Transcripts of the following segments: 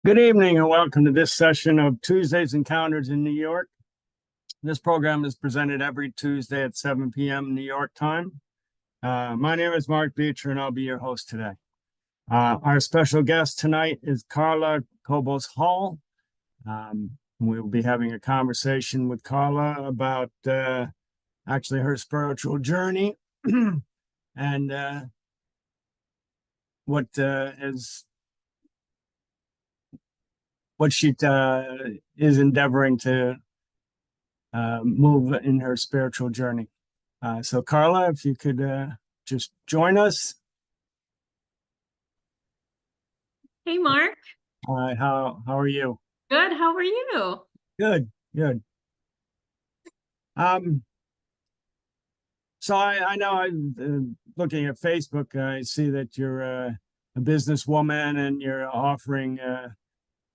Good evening and welcome to this session of Tuesday's Encounters in New York. This program is presented every Tuesday at 7 p.m. New York time. My name is Mark Beecher and I'll be your host today. Our special guest tonight is Carla Cobos Hall. We'll be having a conversation with Carla about actually her spiritual journey and what she is endeavoring to move in her spiritual journey. So Carla, if you could just join us. Hey, Mark. How are you? Good. How are you? Good, good. So I know I'm looking at Facebook, I see that you're a businesswoman and you're offering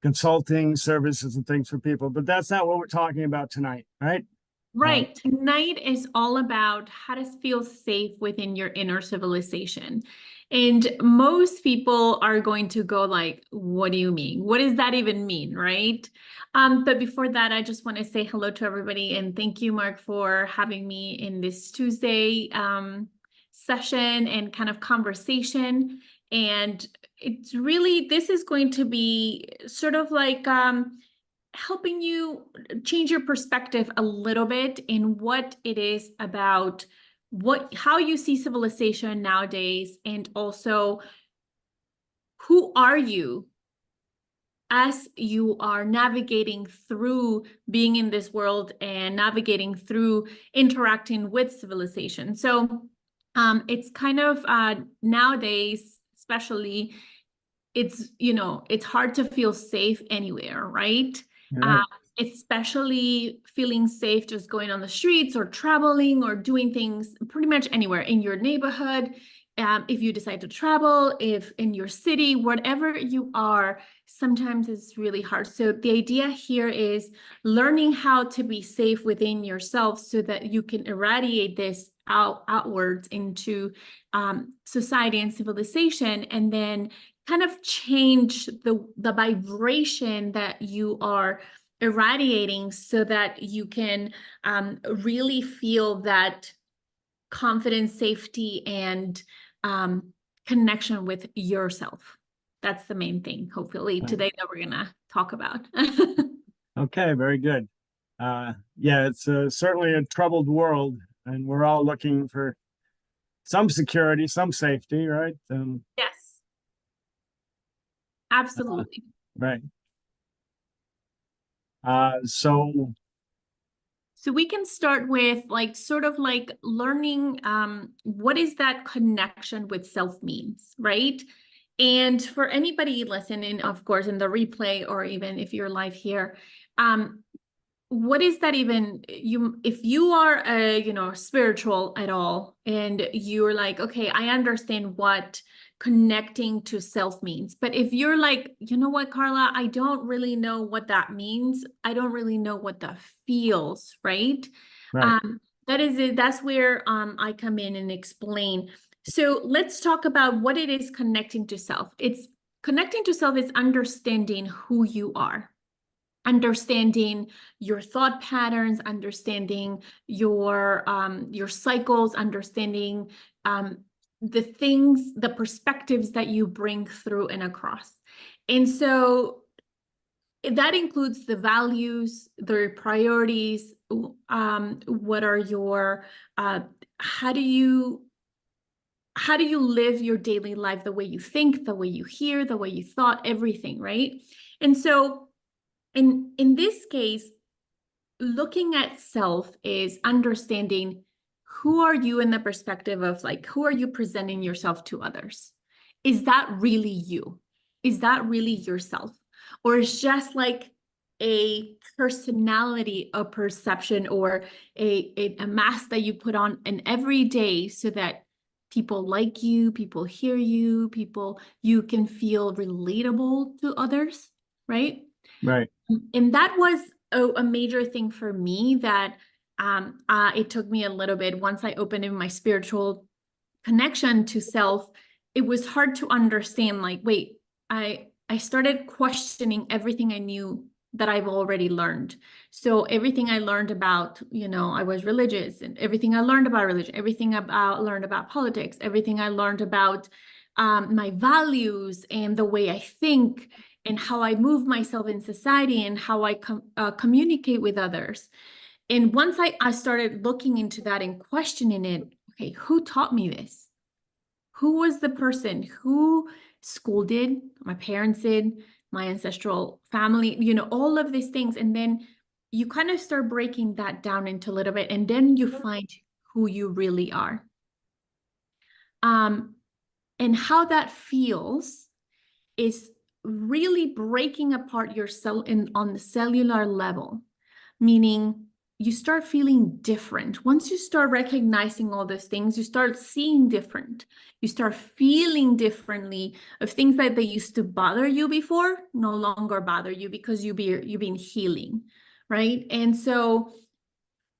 consulting services and things for people, but that's not what we're talking about tonight, right? Right. Tonight is all about how to feel safe within your inner civilization. And most people are going to go like, what do you mean? What does that even mean? Right. But before that, I just want to say hello to everybody and thank you, Mark, for having me in this Tuesday session and kind of conversation. And it's really, this is going to be sort of like helping you change your perspective a little bit in what it is about how you see civilization nowadays, and also who are you as you are navigating through being in this world and navigating through interacting with civilization. So it's kind of nowadays, especially, it's hard to feel safe anywhere, right? Right. Especially feeling safe just going on the streets or traveling or doing things pretty much anywhere in your neighborhood. If you decide to travel, if in your city, whatever you are, sometimes it's really hard. So the idea here is learning how to be safe within yourself so that you can irradiate this outwards into society and civilization, and then kind of change the vibration that you are irradiating so that you can really feel that confidence, safety, and connection with yourself. That's the main thing, hopefully, today that we're gonna talk about. Okay, very good. Yeah, it's certainly a troubled world, and we're all looking for some security, some safety, right? Yes, absolutely. Right. So So we can start with like sort of like learning what is that connection with self means, right? And for anybody listening, of course, in the replay or even if you're live here, what is that even? If you are spiritual at all, and you're like, okay, I understand what connecting to self means, but if you're like, you know what, Carla, I don't really know what that means, I don't really know what that feels, right? right, That is it. That's where I come in and explain. So let's talk about what it is connecting to self. It's connecting to self is understanding who you are, understanding your thought patterns, understanding your cycles, understanding the things, the perspectives that you bring through and across. And so that includes the values, the priorities, what are your how do you live your daily life, the way you think, the way you hear, the way you thought, everything, right? And so in this case, looking at self is understanding who are you in the perspective of like, who are you presenting yourself to others? Is that really you? Is that really yourself? Or is just like a personality, a perception, or a mask that you put on an everyday so that people like you, people hear you, you can feel relatable to others, right? right, And that was a major thing for me that it took me a little bit. Once I opened in my spiritual connection to self, it was hard to understand, like, wait, I started questioning everything I knew that I've already learned. So everything I learned about, I was religious, and everything I learned about religion, learned about politics, everything I learned about my values and the way I think and how I move myself in society and how I communicate with others. And once I started looking into that and questioning it, okay, who taught me this? Who was the person who school did, my parents did, my ancestral family, all of these things. And then you kind of start breaking that down into a little bit, and then you find who you really are. And how that feels is really breaking apart your cell on the cellular level, meaning you start feeling different. Once you start recognizing all those things, you start seeing different. You start feeling differently. Things that they used to bother you before no longer bother you because you've been healing, right? And so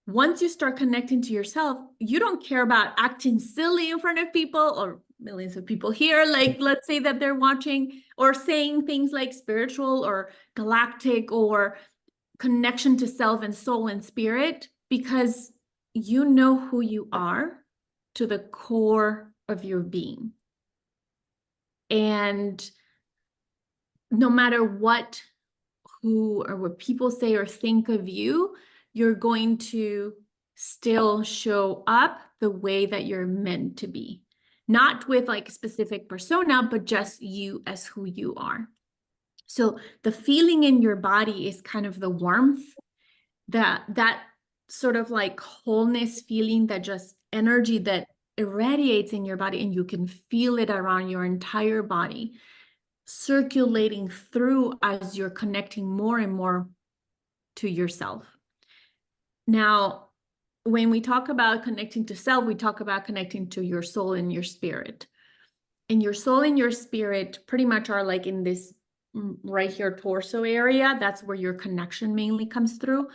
once you start connecting to yourself, you don't care about acting silly in front of people or millions of people here. Like, let's say that they're watching or saying things like spiritual or galactic or connection to self and soul and spirit, because you know who you are to the core of your being. And no matter who or what people say or think of you, you're going to still show up the way that you're meant to be. Not with like a specific persona, but just you as who you are. So the feeling in your body is kind of the warmth, that sort of like wholeness feeling, that just energy that irradiates in your body, and you can feel it around your entire body, circulating through as you're connecting more and more to yourself. Now, when we talk about connecting to self, we talk about connecting to your soul and your spirit. And your soul and your spirit pretty much are like in this right here torso area. That's where your connection mainly comes through.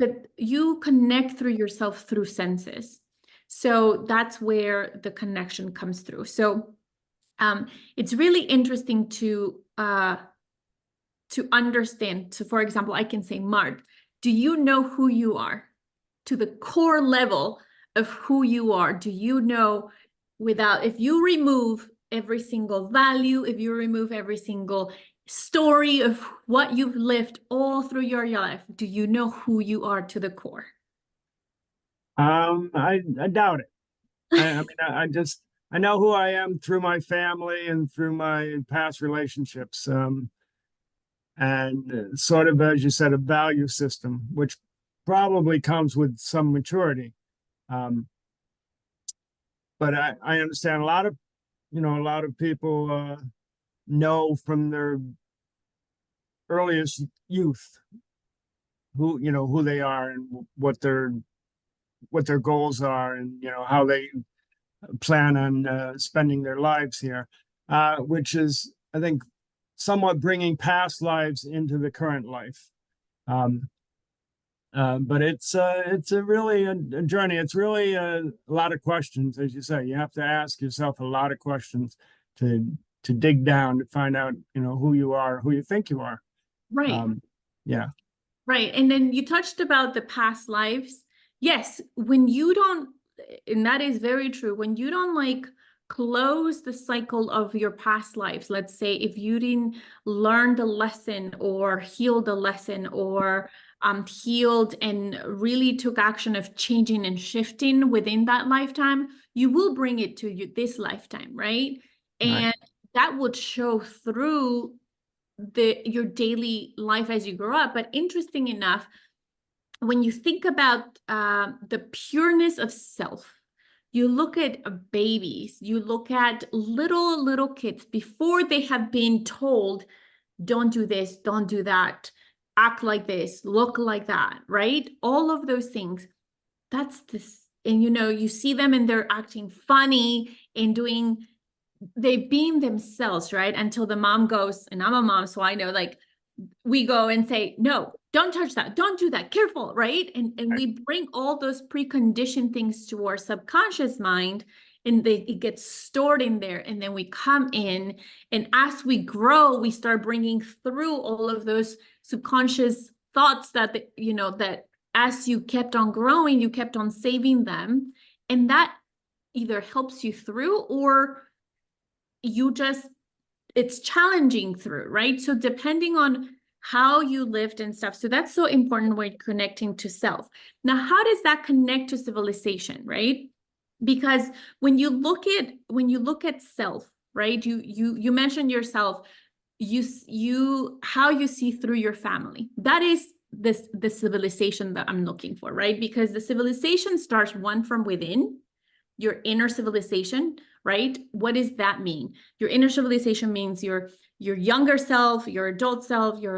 But you connect through yourself through senses. So that's where the connection comes through. So it's really interesting to understand. So for example, I can say, Mark, do you know who you are? To the core level of who you are, do you know, if you remove every single value, if you remove every single story of what you've lived all through your life, do you know who you are to the core? I doubt it. I mean, I know who I am through my family and through my past relationships. And sort of, as you said, a value system, which probably comes with some maturity. But I understand a lot of people know from their earliest youth who they are and what their goals are, and how they plan on spending their lives here, which is, I think, somewhat bringing past lives into the current life. But it's a really a journey. It's really a lot of questions, as you say. You have to ask yourself a lot of questions to dig down to find out, who you are, who you think you are. Right. Yeah. Right. And then you touched about the past lives. Yes, when you don't, and that is very true, when you don't like close the cycle of your past lives, let's say if you didn't learn the lesson or heal the lesson or healed and really took action of changing and shifting within that lifetime, you will bring it to this lifetime, right? Right. And that would show through your daily life as you grow up. But interesting enough, when you think about the pureness of self, you look at babies, you look at little kids before they have been told, don't do this, don't do that, act like this, look like that, right? All of those things. That's this. And you see them and they're acting funny and they being themselves, right? Until the mom goes, and I'm a mom, so I know, like, we go and say, no, don't touch that, don't do that, careful, right? And we bring all those preconditioned things to our subconscious mind, and it gets stored in there. And then we come in, and as we grow, we start bringing through all of those subconscious thoughts that, that as you kept on growing, you kept on saving them. And that either helps you through, or it's challenging through, right? So depending on how you lived and stuff. So that's so important when connecting to self. Now, how does that connect to civilization, right? Because when you look at self, right? You mentioned yourself, how you see through your family. That is the civilization that I'm looking for, right? Because the civilization starts one from within, your inner civilization, right? What does that mean? Your inner civilization means your younger self, your adult self, your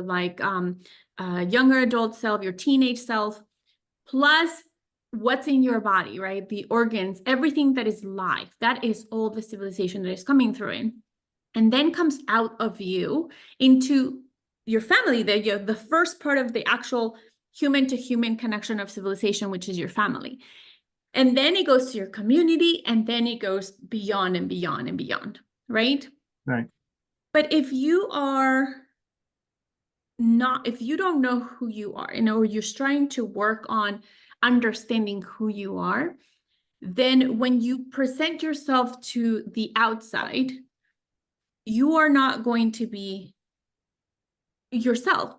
younger adult self, your teenage self, plus what's in your body, right? The organs, everything that is life. That is all the civilization that is coming through in. And then comes out of you into your family, the first part of the actual human to human connection of civilization, which is your family. And then it goes to your community, and then it goes beyond and beyond and beyond, right? Right. But if you don't know who you are, or you're trying to work on understanding who you are, then when you present yourself to the outside, you are not going to be yourself.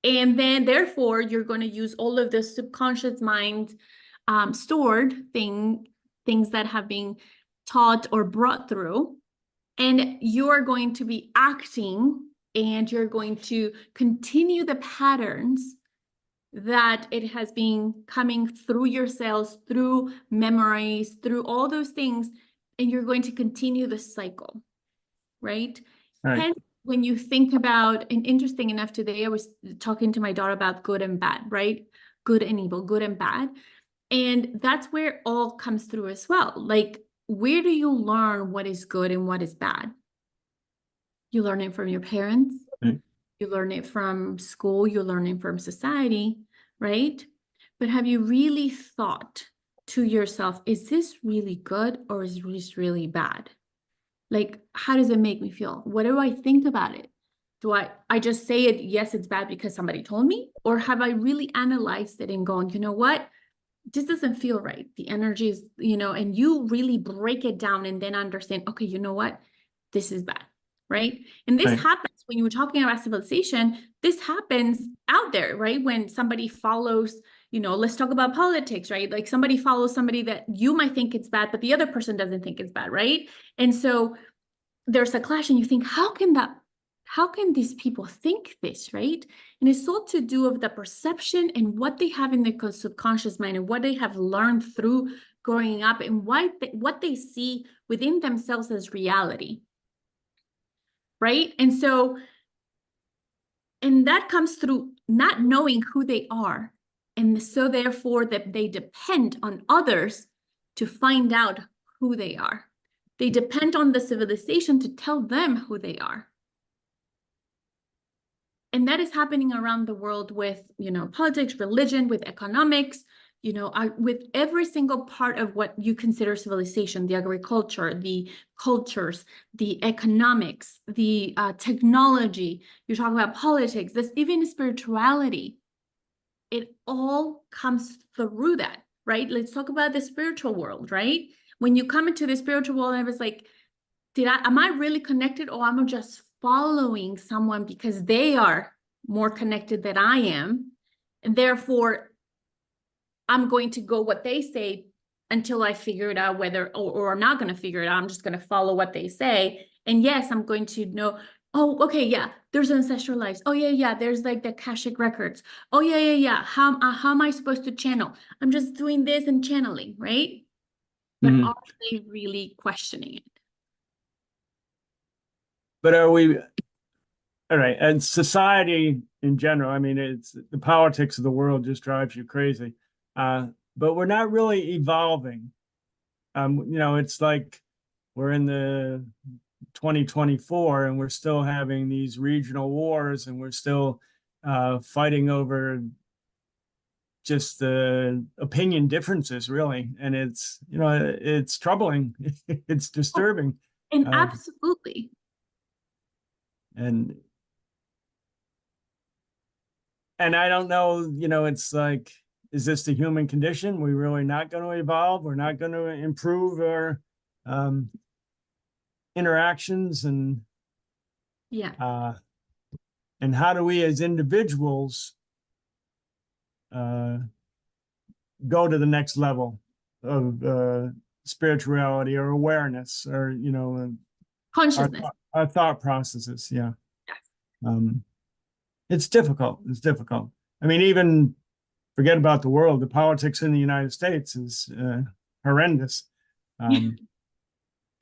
And then therefore, you're going to use all of the subconscious mind stored things that have been taught or brought through, and you're going to be acting, and you're going to continue the patterns that it has been coming through your cells, through memories, through all those things, and you're going to continue the cycle, right? Right. Hence, when you think about, and interesting enough, today I was talking to my daughter about good and bad, right? Good and evil, good and bad. And that's where it all comes through as well. Like, where do you learn what is good and what is bad? You learn it from your parents. Right. You learn it from school. You learn it from society, right? But have you really thought to yourself, is this really good or is this really bad? Like, how does it make me feel? What do I think about it? Do I just say it, yes, it's bad because somebody told me? Or have I really analyzed it and gone, you know what? This doesn't feel right. The energy is, and you really break it down and then understand, okay, you know what? This is bad, right? And this happens when you were talking about civilization. This happens out there, right? When somebody follows, let's talk about politics, right? Like somebody follows somebody that you might think it's bad, but the other person doesn't think it's bad, right? And so there's a clash, and you think, how can these people think this, right? And it's all to do with the perception and what they have in their subconscious mind and what they have learned through growing up, and what they see within themselves as reality, right? And that comes through not knowing who they are. And so therefore that they depend on others to find out who they are. They depend on the civilization to tell them who they are. And that is happening around the world with, politics, religion, with economics, with every single part of what you consider civilization, the agriculture, the cultures, the economics, the technology. You're talking about politics, this even spirituality. It all comes through that, right? Let's talk about the spiritual world, right? When you come into the spiritual world, I was like, am I really connected, or am I just following someone because they are more connected than I am? And therefore, I'm going to go what they say until I figure it out whether, or I'm not going to figure it out. I'm just going to follow what they say. And yes, I'm going to know, oh, okay, yeah, there's ancestral lives. Oh, yeah, there's like the Akashic records. Oh, yeah. How am I supposed to channel? I'm just doing this and channeling, right? But are they really questioning it? But are we, all right, and society in general, I mean, it's the politics of the world just drives you crazy. But we're not really evolving. It's like we're in the 2024 and we're still having these regional wars, and we're still fighting over just opinion differences, really. And it's, it's troubling. It's disturbing. And absolutely. And I don't know, it's like, is this the human condition? We're really not going to evolve. We're not going to improve our interactions, and and how do we as individuals go to the next level of spirituality or awareness, or consciousness. Our thought processes. Yeah. It's difficult. It's difficult. I mean, even forget about the world. The politics in the United States is horrendous. And,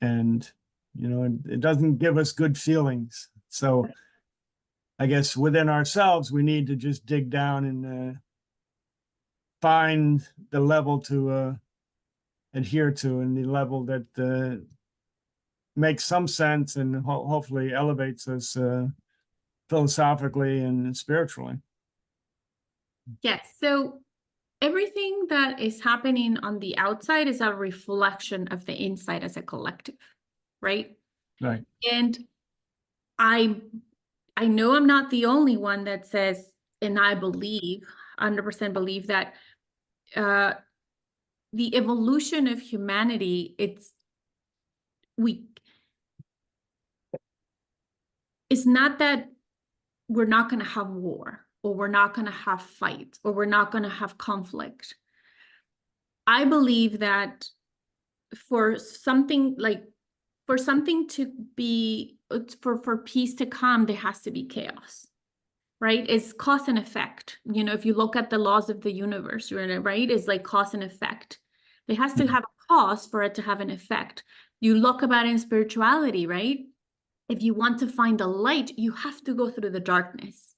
it doesn't give us good feelings. So I guess within ourselves, we need to just dig down and find the level to adhere to, and the level that makes some sense and hopefully elevates us philosophically and spiritually. Yes. So everything that is happening on the outside is a reflection of the inside as a collective, right? Right. And I know I'm not the only one that says, and I believe, 100% believe that the evolution of humanity, it's not that we're not going to have war, or we're not going to have fight, or we're not going to have conflict. I believe that for something to be, for peace to come, there has to be chaos, right? It's cause and effect. If you look at the laws of the universe, right? It's like cause and effect. It has to have a cause for it to have an effect. You look about in spirituality, right? If you want to find the light, you have to go through the darkness.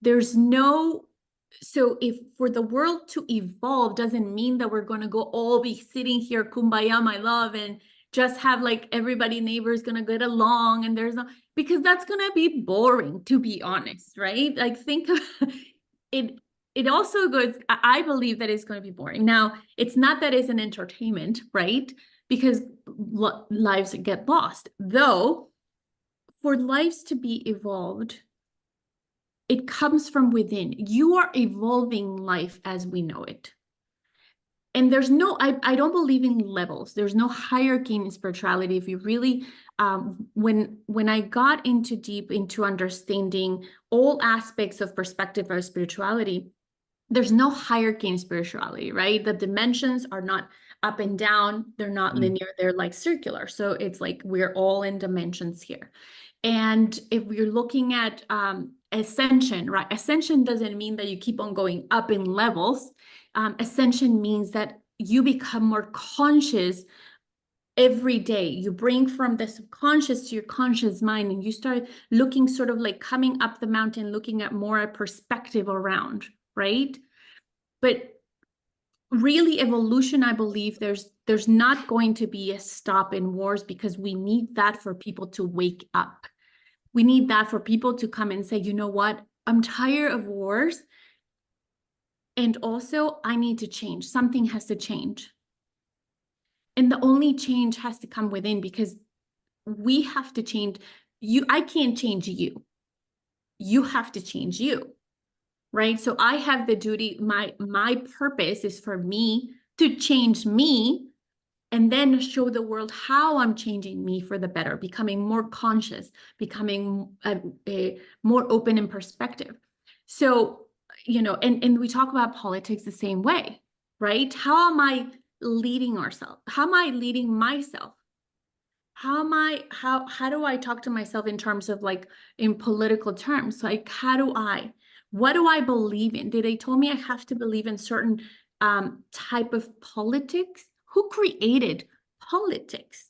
So if for the world to evolve doesn't mean that we're going to go all be sitting here, kumbaya, my love, and just have like everybody, neighbors going to get along, and because that's going to be boring, to be honest, right? Like think of it. It also goes, I believe that it's going to be boring. Now, it's not that it's an entertainment, right? Because lives get lost. Though, for lives to be evolved, it comes from within. You are evolving life as we know it. And there's I don't believe in levels. There's no hierarchy in spirituality. If you really, when I got deep into understanding all aspects of perspective of spirituality, there's no hierarchy in spirituality, right? The dimensions are not up and down. They're not linear. They're like circular. So it's like we're all in dimensions here. And if we're looking at ascension, right? Ascension doesn't mean that you keep on going up in levels. Ascension means that you become more conscious every day. You bring from the subconscious to your conscious mind, and you start looking sort of like coming up the mountain, looking at more a perspective around, right? But really, evolution, I believe there's not going to be a stop in wars, because we need that for people to wake up. We need that for people to come and say, you know what? I'm tired of wars. And also, I need to change. Something has to change. And the only change has to come within, because we have to change you. I can't change you. You have to change you, right? So I have the duty. My purpose is for me to change me, and then show the world how I'm changing me for the better, becoming more conscious, becoming a more open in perspective. So, and we talk about politics the same way, right? How am I leading ourselves? How am I leading myself? How do I talk to myself in terms of like in political terms? Like, what do I believe in? They told me I have to believe in certain type of politics. Who created politics?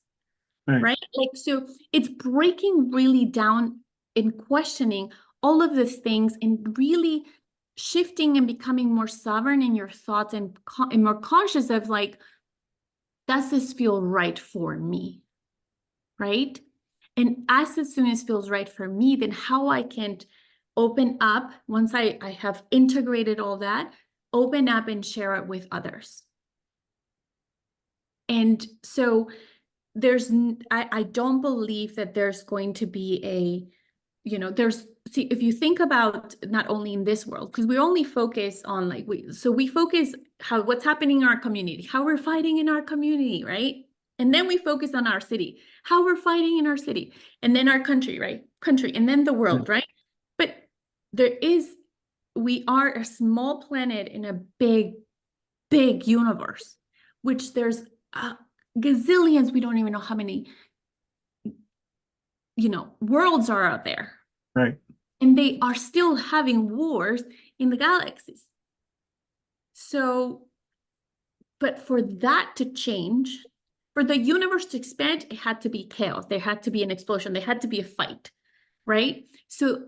Right? Like, so it's breaking really down and questioning all of these things, and really shifting and becoming more sovereign in your thoughts, and more conscious of like, does this feel right for me? Right? And as soon as it feels right for me, then how I can open up once I have integrated all that, open up and share it with others. And so I don't believe that there's going to be see, if you think about not only in this world, because we only focus on we focus what's happening in our community, how we're fighting in our community, right? And then we focus on our city, how we're fighting in our city, and then our country, right? Country, and then the world, right? But we are a small planet in a big, big universe, which there's gazillions, we don't even know how many, worlds are out there. Right. And they are still having wars in the galaxies. So, but for that to change, for the universe to expand, it had to be chaos. There had to be an explosion. There had to be a fight, right? So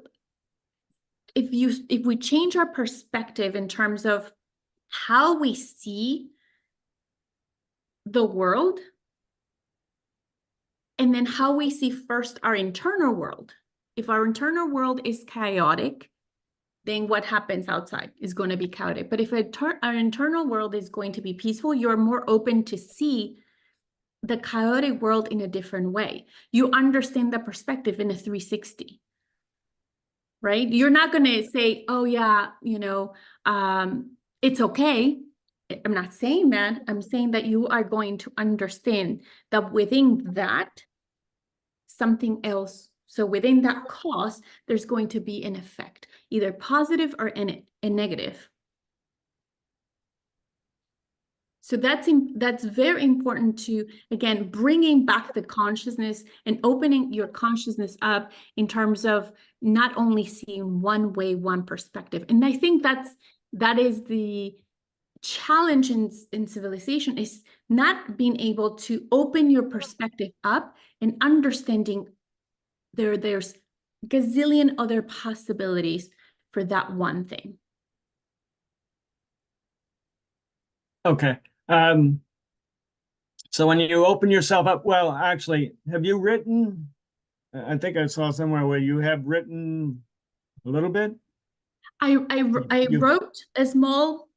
if we change our perspective in terms of how we see the world, and then how we see first our internal world. If our internal world is chaotic, then what happens outside is going to be chaotic. But if our internal world is going to be peaceful, you're more open to see the chaotic world in a different way. You understand the perspective in a 360, right? You're not going to say, oh yeah, it's okay. I'm not saying that. I'm saying that you are going to understand that within that, something else. So within that cause, there's going to be an effect, either positive or a negative. So that's very important to, again, bringing back the consciousness and opening your consciousness up in terms of not only seeing one way, one perspective. And I think that is the challenge in civilization, is not being able to open your perspective up and understanding there's gazillion other possibilities for that one thing. Okay. So when you open yourself up, well, actually, have you written? I think I saw somewhere where you have written a little bit. I wrote a small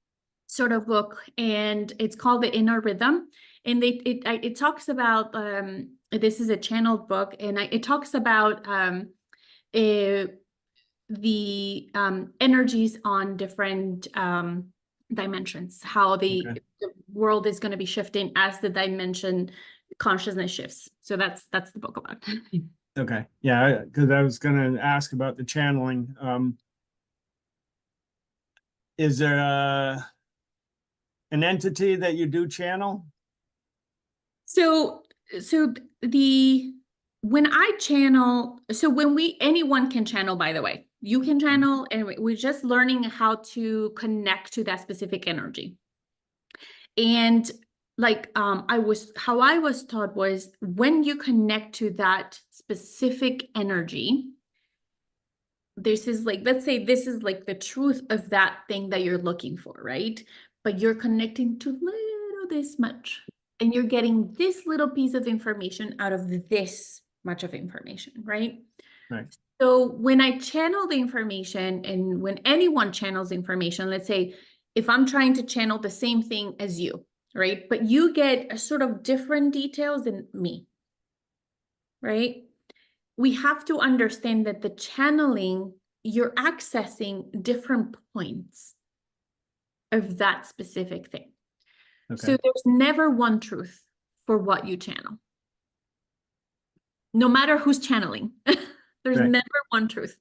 sort of book, and it's called The Inner Rhythm, and it talks about this is a channeled book, and it talks about the energies on different dimensions, how the world is going to be shifting as the dimension consciousness shifts. So that's the book about. Okay, yeah, because I was going to ask about the channeling. Is there an entity that you do channel? So when I channel, anyone can channel, by the way. You can channel, and we're just learning how to connect to that specific energy. And how I was taught was, when you connect to that specific energy, this is let's say this is the truth of that thing that you're looking for, right? But you're connecting to this much, and you're getting this little piece of information out of this much of information, right? Right. So when I channel the information, and when anyone channels information, let's say if I'm trying to channel the same thing as you, right? But you get a sort of different details than me, right? We have to understand that the channeling, you're accessing different points of that specific thing. Okay. So there's never one truth for what you channel. No matter who's channeling, there's never one truth.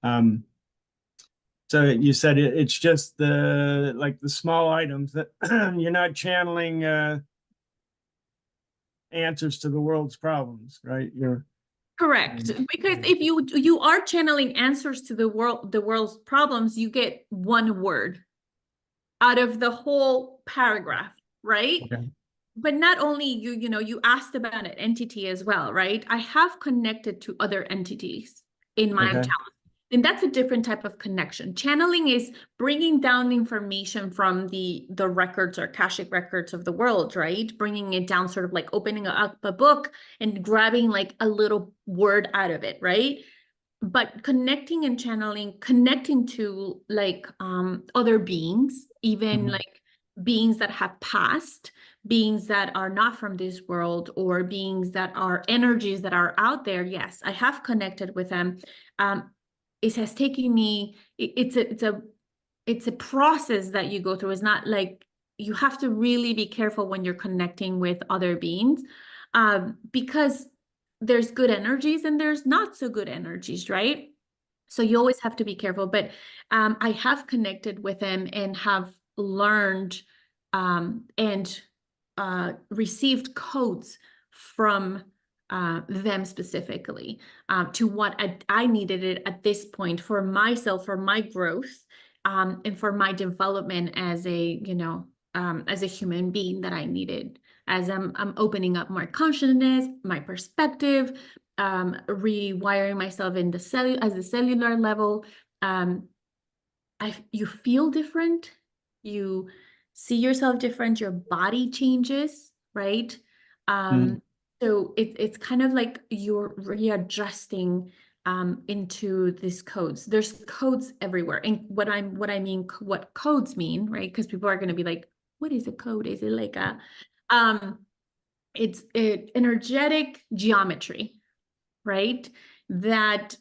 So you said it's just the small items that you're not channeling answers to the world's problems, right? You're correct, because if you are channeling answers to the world's problems, you get one word out of the whole paragraph, right? Okay. But not only you asked about an entity as well, right? I have connected to other entities in my channel. And that's a different type of connection. Channeling is bringing down information from the records or Akashic records of the world, right? Bringing it down, sort of opening up a book and grabbing a little word out of it, right? but connecting and channeling, connecting to like other beings, even like beings that have passed, beings that are not from this world, or beings that are energies that are out there. Yes, I have connected with them. It has taken me, it's a process that you go through. It's not like, you have to really be careful when you're connecting with other beings, because there's good energies and there's not so good energies, right? So you always have to be careful. But I have connected with them and have learned and received codes from them specifically to what I needed it at this point for myself, for my growth, and for my development as a, as a human being that I needed, as I'm opening up more consciousness, my perspective, rewiring myself in the cellular level. You feel different, you see yourself different, your body changes, right? So it's kind of like you're readjusting into these codes. There's codes everywhere. And what codes mean, right? Because people are going to be like, what is a code? Is it like a it's energetic geometry, right? That,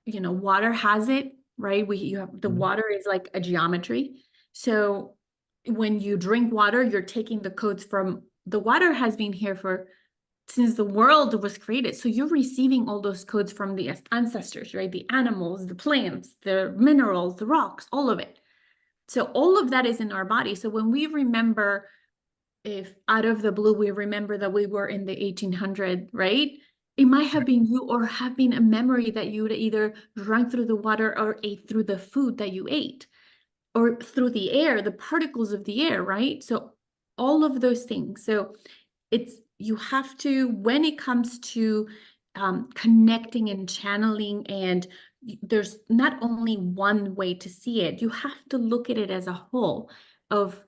water has it, right? You have the water is like a geometry. So when you drink water, you're taking the codes from the water has been here since the world was created. So you're receiving all those codes from the ancestors, right? The animals, the plants, the minerals, the rocks, all of it. So all of that is in our body. So when we remember, if out of the blue, we remember that we were in the 1800s, right? It might have been you, or have been a memory that you would either drank through the water or ate through the food that you ate, or through the air, the particles of the air, right? So all of those things. So you have to, when it comes to connecting and channeling, and there's not only one way to see it, you have to look at it as a whole of,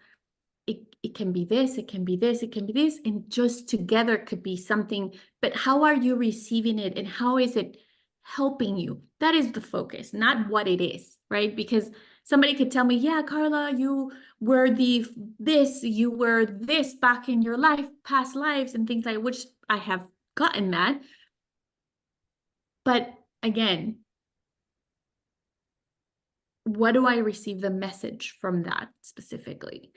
it can be this, it can be this, it can be this, and just together could be something. But how are you receiving it, and how is it helping you? That is the focus, not what it is, right? Because somebody could tell me, yeah, Carla, you were you were this back in your life, past lives and things like, which I have gotten that. But again, what do I receive the message from that specifically?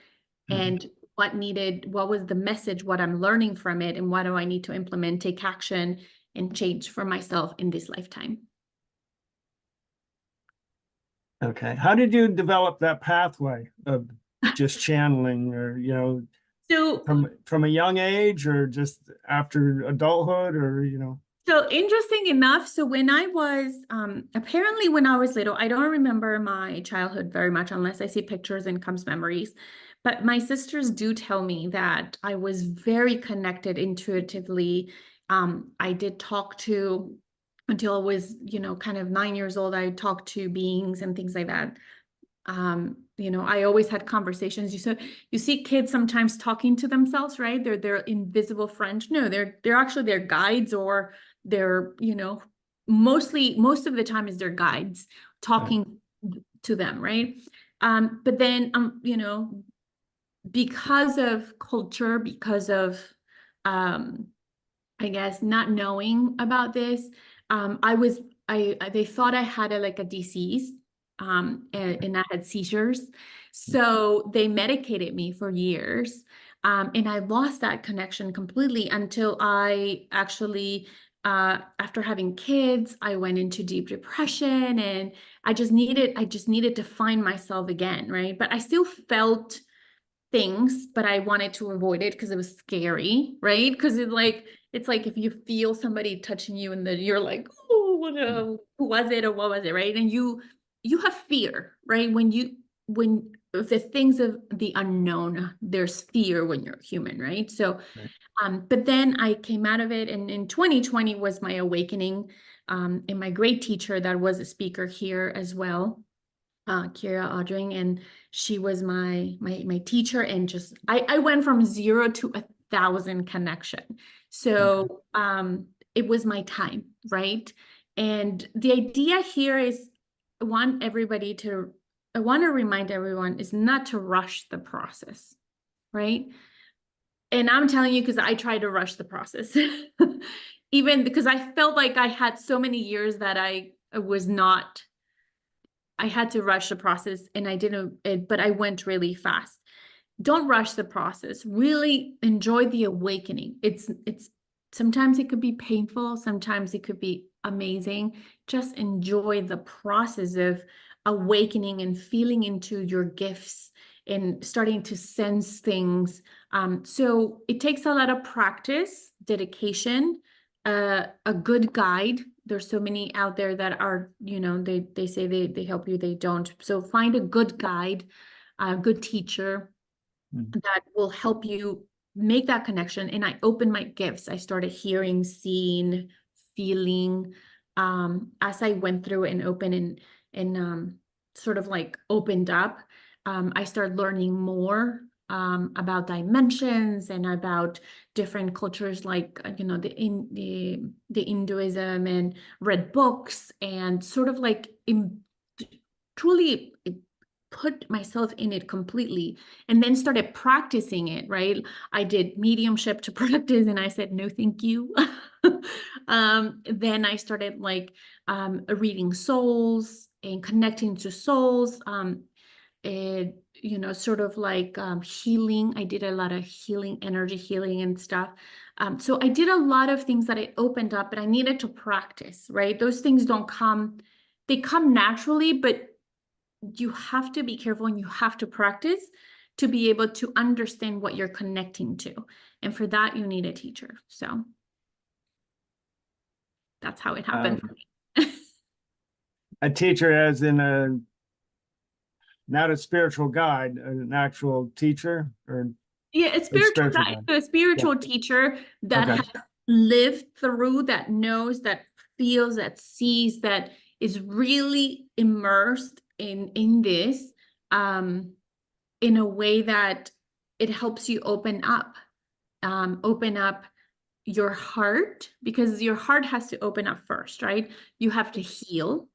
And what was the message, what I'm learning from it, and what do I need to implement, take action, and change for myself in this lifetime? Okay. How did you develop that pathway of just channeling, or, So from a young age, or just after adulthood, or, So interesting enough, so when I was, apparently when I was little, I don't remember my childhood very much unless I see pictures and comes memories. But my sisters do tell me that I was very connected intuitively. I did talk to, until I was, kind of 9 years old, I talked to beings and things like that. I always had conversations. You see kids sometimes talking to themselves, right? They're their invisible friends. No, they're actually their guides, or they're, most of the time is their guides talking to them, right? But then, because of culture, because of, I guess, not knowing about this, they thought I had a disease, and I had seizures. So they medicated me for years. And I lost that connection completely until I actually, after having kids, I went into deep depression, and I just needed to find myself again, right? But I still felt things, but I wanted to avoid it because it was scary, right? Because it's like if you feel somebody touching you, and then you're like, oh, who was it, or what was it, right? And you have fear, right? When the things of the unknown, there's fear when you're human, right? So, but then I came out of it, and in 2020 was my awakening. And my great teacher that was a speaker here as well, Kira Audring, and she was my teacher, and just I went from 0 to 1,000 connection. So it was my time, right? And the idea here is I want to remind everyone is not to rush the process, right? And I'm telling you, because I tried to rush the process, even because I felt like I had so many years that I had to rush the process, and I didn't, but I went really fast. Don't rush the process. Really enjoy the awakening. It's sometimes it could be painful, sometimes it could be amazing. Just enjoy the process of awakening and feeling into your gifts and starting to sense things. So it takes a lot of practice, dedication, a good guide. There's so many out there that are, they say they help you, they don't. So find a good guide, a good teacher that will help you make that connection. And I opened my gifts. I started hearing, seeing, feeling, as I went through and opened and sort of like opened up. I started learning more about dimensions and about different cultures, like the Hinduism, and read books and sort of like truly put myself in it completely, and then started practicing it, right? I did mediumship to practice, and I said, no, thank you. Then I started reading souls and connecting to souls, sort of like healing. I did a lot of healing, energy healing and stuff. So I did a lot of things that I opened up, but I needed to practice, right? Those things don't come, they come naturally, but you have to be careful and you have to practice to be able to understand what you're connecting to. And for that, you need a teacher. So that's how it happened for me. A teacher as in not a spiritual guide, an actual teacher, or Yeah, a spiritual guide, a spiritual teacher that has lived through, that knows, that feels, that sees, that is really immersed in this, in a way that it helps you open up your heart, because your heart has to open up first, right? You have to heal.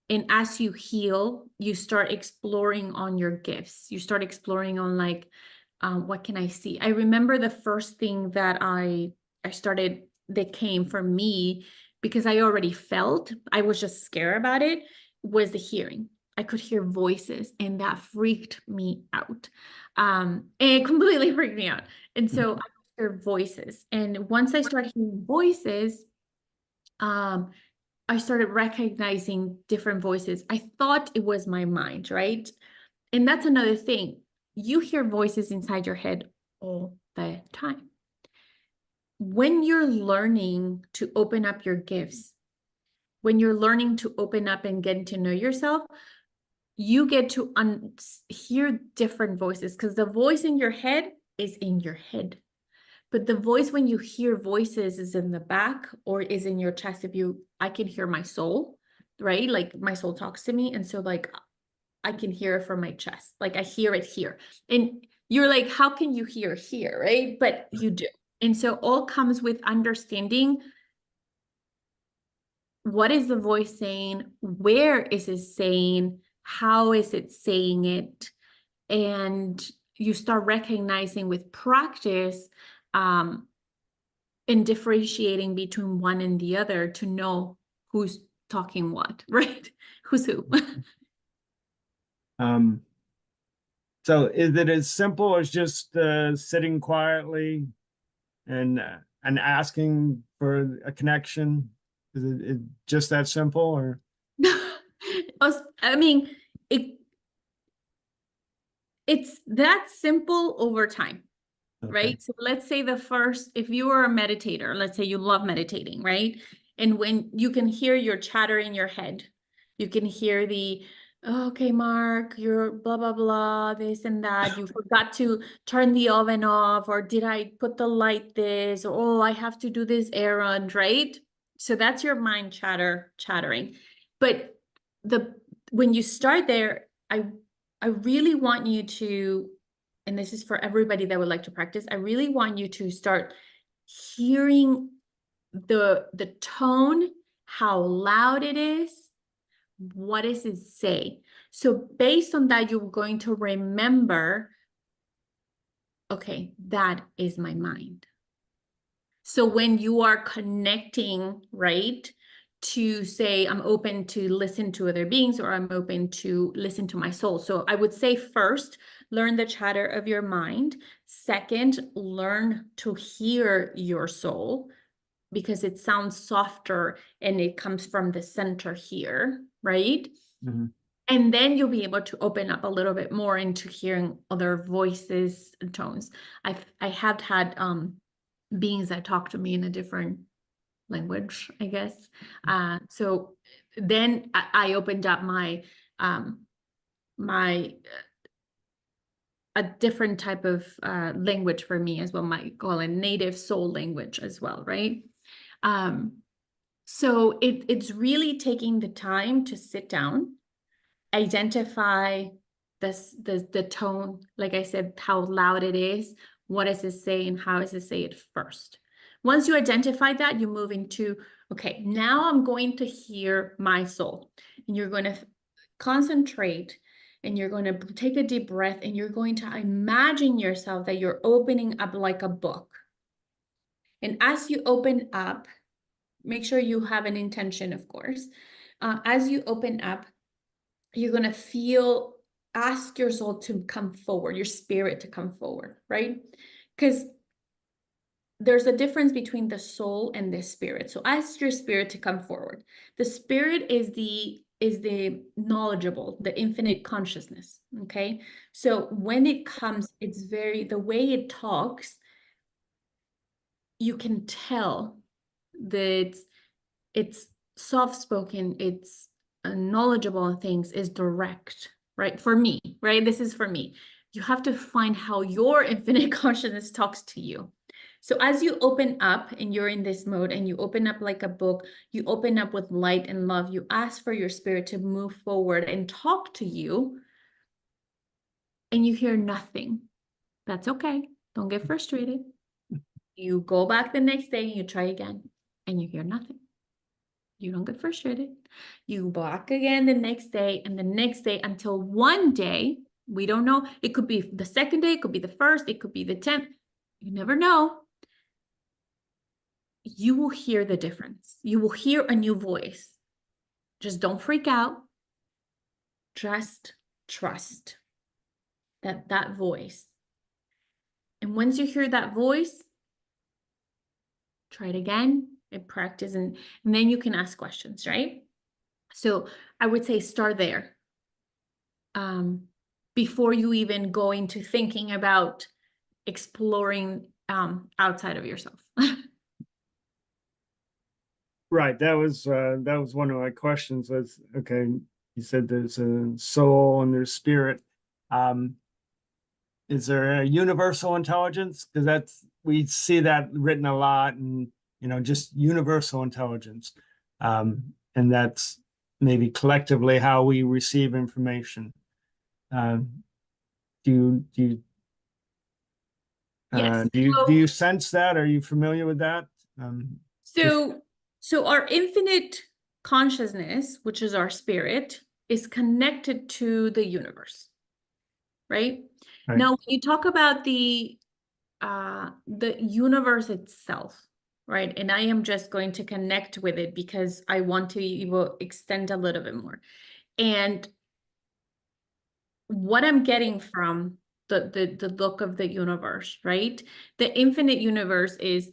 And as you heal, you start exploring on your gifts. You start exploring on what can I see? I remember the first thing that I started that came for me, because I already felt, I was just scared about it, was the hearing. I could hear voices, and that freaked me out. It completely freaked me out. And so I could hear voices. And once I started hearing voices, I started recognizing different voices. I thought it was my mind, right? And that's another thing. You hear voices inside your head all the time. When you're learning to open up your gifts, when you're learning to open up and getting to know yourself, you get to hear different voices, because the voice in your head is in your head. But the voice, when you hear voices, is in the back or is in your chest. I can hear my soul, right? Like my soul talks to me. And so I can hear it from my chest. Like I hear it here. And you're like, how can you hear here, right? But you do. And so all comes with understanding, what is the voice saying? Where is it saying? How is it saying it? And you start recognizing with practice, and differentiating between one and the other to know who's talking what, right? Who's who. So is it as simple as just sitting quietly and asking for a connection? Is it just that simple, or? I mean, it's that simple over time. Okay. Right? So let's say if you are a meditator, let's say you love meditating, right? And when you can hear your chatter in your head, you can hear okay, Mark, you're blah, blah, blah, this and that. You forgot to turn the oven off, or did I put the light this, or, oh, I have to do this errand, right? So that's your mind chattering. But when you start there, I really want you to, and this is for everybody that would like to practice, I really want you to start hearing the tone, how loud it is, what does it say? So based on that, you're going to remember, okay, that is my mind. So when you are connecting, right, to say, I'm open to listen to other beings, or I'm open to listen to my soul. So I would say first, learn the chatter of your mind. Second, learn to hear your soul, because it sounds softer and it comes from the center here, right? Mm-hmm. And then you'll be able to open up a little bit more into hearing other voices and tones. I have had beings that talk to me in a different language, I guess. So then I opened up my a different type of language for me as well, might call it native soul language as well, right? So it's really taking the time to sit down, identify the tone, like I said, how loud it is, what does it say, and how does it say it first. Once you identify that, you move into, okay, now I'm going to hear my soul. And you're going to concentrate, and you're going to take a deep breath, and you're going to imagine yourself that you're opening up like a book. And as you open up, make sure you have an intention, of course. As you open up, you're going to ask your soul to come forward, your spirit to come forward, right? Because there's a difference between the soul and the spirit. So ask your spirit to come forward. The spirit is the knowledgeable, the infinite consciousness, okay? So when it comes, the way it talks, you can tell that it's soft-spoken, it's knowledgeable on things, is direct, right? For me, right? This is for me. You have to find how your infinite consciousness talks to you. So as you open up and you're in this mode and you open up like a book, you open up with light and love, you ask for your spirit to move forward and talk to you, and you hear nothing. That's okay. Don't get frustrated. You go back the next day and you try again, and you hear nothing. You don't get frustrated. You back again the next day and the next day, until one day, we don't know. It could be the second day, it could be the first, it could be the 10th. You never know. You will hear the difference. You will hear a new voice. Just don't freak out. Just trust that voice. And once you hear that voice, try it again and practice, and then you can ask questions, right? So I would say start there. Before you even go into thinking about exploring outside of yourself. Right. That was one of my questions was, okay, you said there's a soul and there's spirit. Is there a universal intelligence? Because we see that written a lot, and just universal intelligence. And that's maybe collectively how we receive information. Do you Yes. do you sense that? Are you familiar with that? So our infinite consciousness, which is our spirit, is connected to the universe, right? Right. Now, when you talk about the universe itself, right? And I am just going to connect with it because I want to extend a little bit more. And what I'm getting from the look of the universe, right? The infinite universe is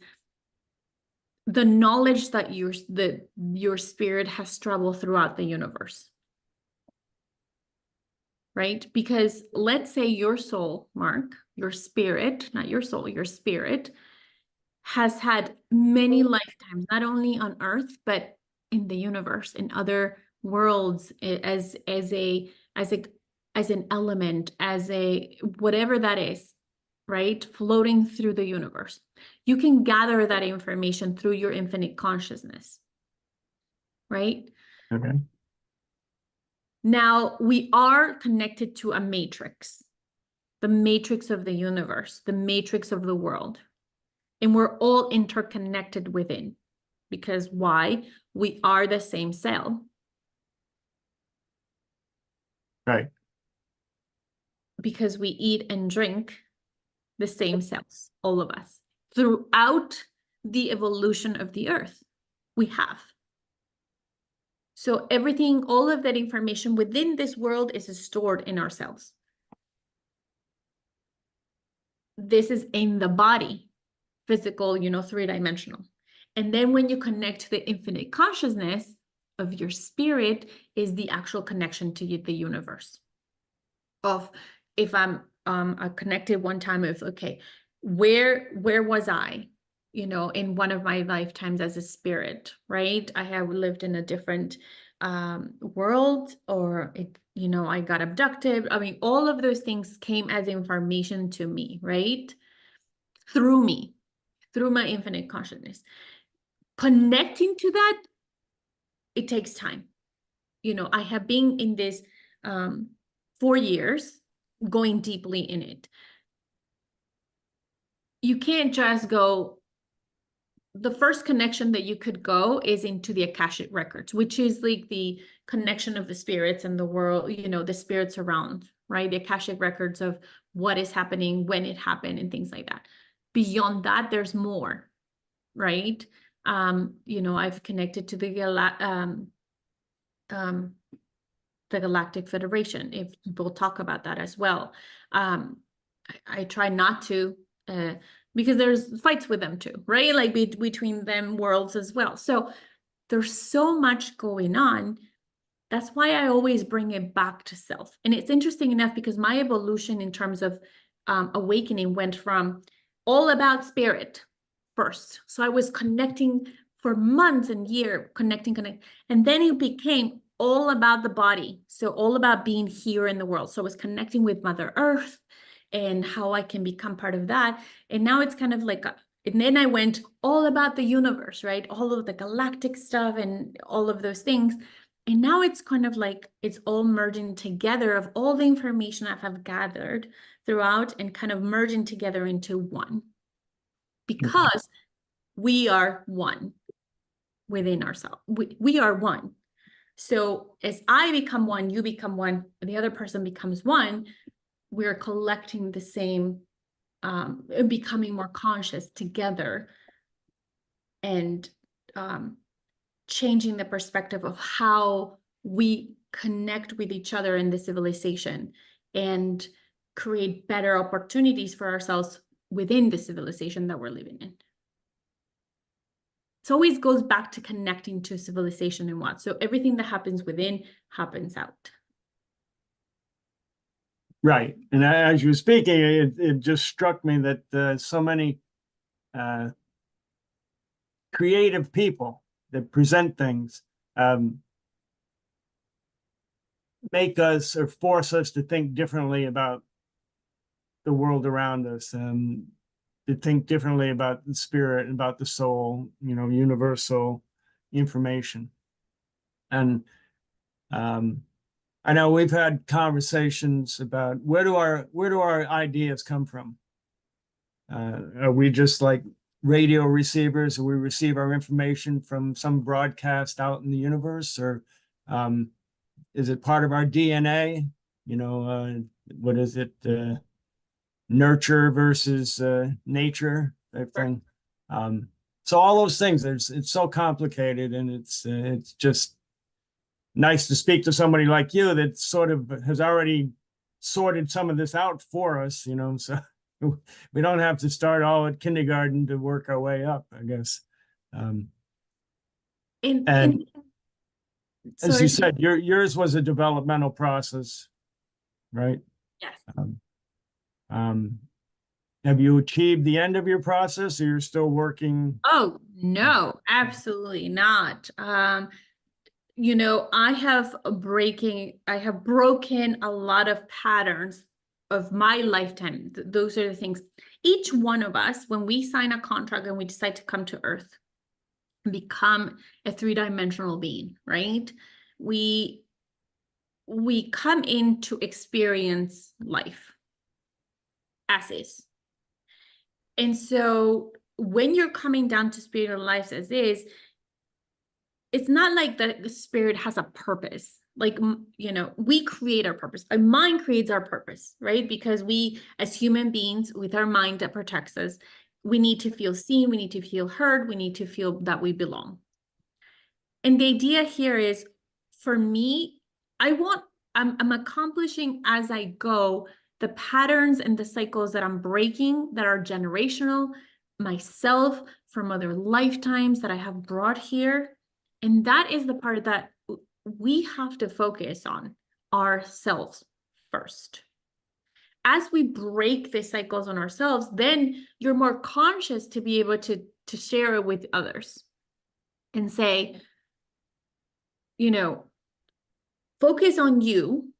the knowledge that your spirit has traveled throughout the universe, right? Because let's say your soul, Mark, your spirit, not your soul, your spirit has had many lifetimes, not only on Earth, but in the universe, in other worlds, as an element, as a whatever that is, right? Floating through the universe. You can gather that information through your infinite consciousness, right? Okay. Now, we are connected to a matrix, the matrix of the universe, the matrix of the world. And we're all interconnected within. because why? We are the same cell. Right. Because we eat and drink the same cells, all of us, throughout the evolution of the earth. We have. So everything, all of that information within this world is stored in our cells. This is in the body, physical, three-dimensional. And then when you connect to the infinite consciousness of your spirit is the actual connection to the universe. Of if I'm connected one time of, okay, where was I, in one of my lifetimes as a spirit, right? I have lived in a different world, or I got abducted. I mean, all of those things came as information to me, right? Through me, through my infinite consciousness. Connecting to that, it takes time. I have been in this 4 years going deeply in it. You can't just go. The first connection that you could go is into the Akashic records, which is like the connection of the spirits and the world, the spirits around, right? The Akashic records of what is happening, when it happened, and things like that. Beyond that, there's more, right? I've connected to the Galactic Federation, if people talk about that as well. I try not to, because there's fights with them too, right? Like between them worlds as well. So there's so much going on. That's why I always bring it back to self. And it's interesting enough because my evolution in terms of awakening went from all about spirit first. So I was connecting for months and years, connecting. And then it became all about the body. So all about being here in the world. So I was connecting with Mother Earth and how I can become part of that. And now it's kind of like, and then I went all about the universe, right? All of the galactic stuff and all of those things. And now it's kind of like, it's all merging together of all the information I have gathered throughout and kind of merging together into one. Because we are one within ourselves. We are one. So as I become one, you become one, the other person becomes one, we're collecting the same, becoming more conscious together and changing the perspective of how we connect with each other in the civilization and create better opportunities for ourselves within the civilization that we're living in. It always goes back to connecting to civilization and what. So everything that happens within happens out. Right. And as you were speaking, it just struck me that so many creative people that present things make us or force us to think differently about the world around us, to think differently about the spirit, about the soul, universal information. And I know we've had conversations about where do our ideas come from? Are we just like radio receivers, or we receive our information from some broadcast out in the universe, or is it part of our DNA? What is it? Nurture versus nature type thing. So all those things, it's so complicated, and it's just nice to speak to somebody like you that sort of has already sorted some of this out for us, so we don't have to start all at kindergarten to work our way up, I guess. And as you said, yours was a developmental process, right? Yes. Have you achieved the end of your process, or you're still working? Oh, no, absolutely not. I have broken a lot of patterns of my lifetime. Those are the things. Each one of us, when we sign a contract and we decide to come to Earth, become a three-dimensional being, right? We come in to experience life as is. And so when you're coming down to spiritual life as is, it's not like the spirit has a purpose. Like, you know, we create our purpose. Our mind creates our purpose, right? Because we, as human beings, with our mind that protects us, we need to feel seen, we need to feel heard, we need to feel that we belong. And the idea here is, for me, I'm accomplishing as I go the patterns and the cycles that I'm breaking that are generational, myself from other lifetimes that I have brought here. And that is the part that we have to focus on ourselves first. As we break the cycles on ourselves, then you're more conscious to be able to share it with others and say, you know, focus on you,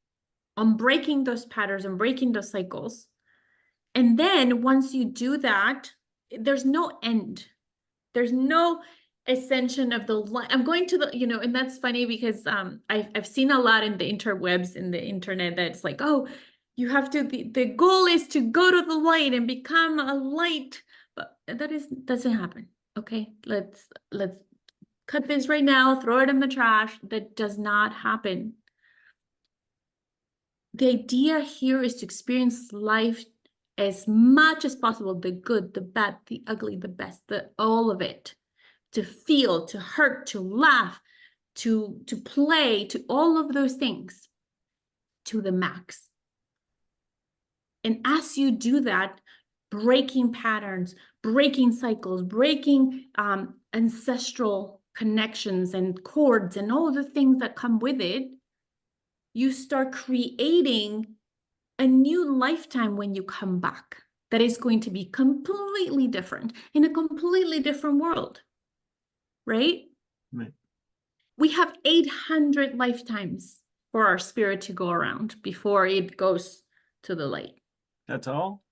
on breaking those patterns and breaking those cycles. And then once you do that, there's no end. There's no ascension of the line. I'm going to the, you know, and that's funny because I've seen a lot in the interwebs, in the internet, that's like, oh, you have to, the goal is to go to the light and become a light. But doesn't happen. Okay, let's cut this right now, throw it in the trash. That does not happen. The idea here is to experience life as much as possible, the good, the bad, the ugly, the best, all of it. To feel, to hurt, to laugh, to play, to all of those things to the max. And as you do that, breaking patterns, breaking cycles, breaking ancestral connections and cords and all the things that come with it, you start creating a new lifetime when you come back that is going to be completely different, in a completely different world, right? Right. We have 800 lifetimes for our spirit to go around before it goes to the light. That's all?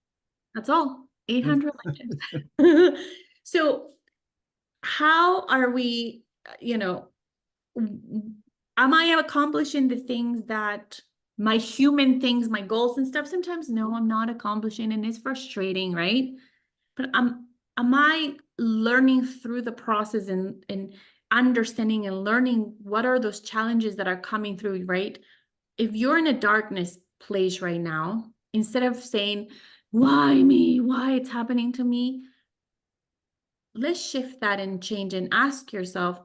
That's all. 800 lifetimes. So how are we, you know, am I accomplishing the things that my human things, my goals and stuff? Sometimes, no, I'm not accomplishing, and it's frustrating, right? But am I learning through the process and understanding and learning what are those challenges that are coming through, right? If you're in a darkness place right now, instead of saying, why me? Why it's happening to me? Let's shift that and change and ask yourself,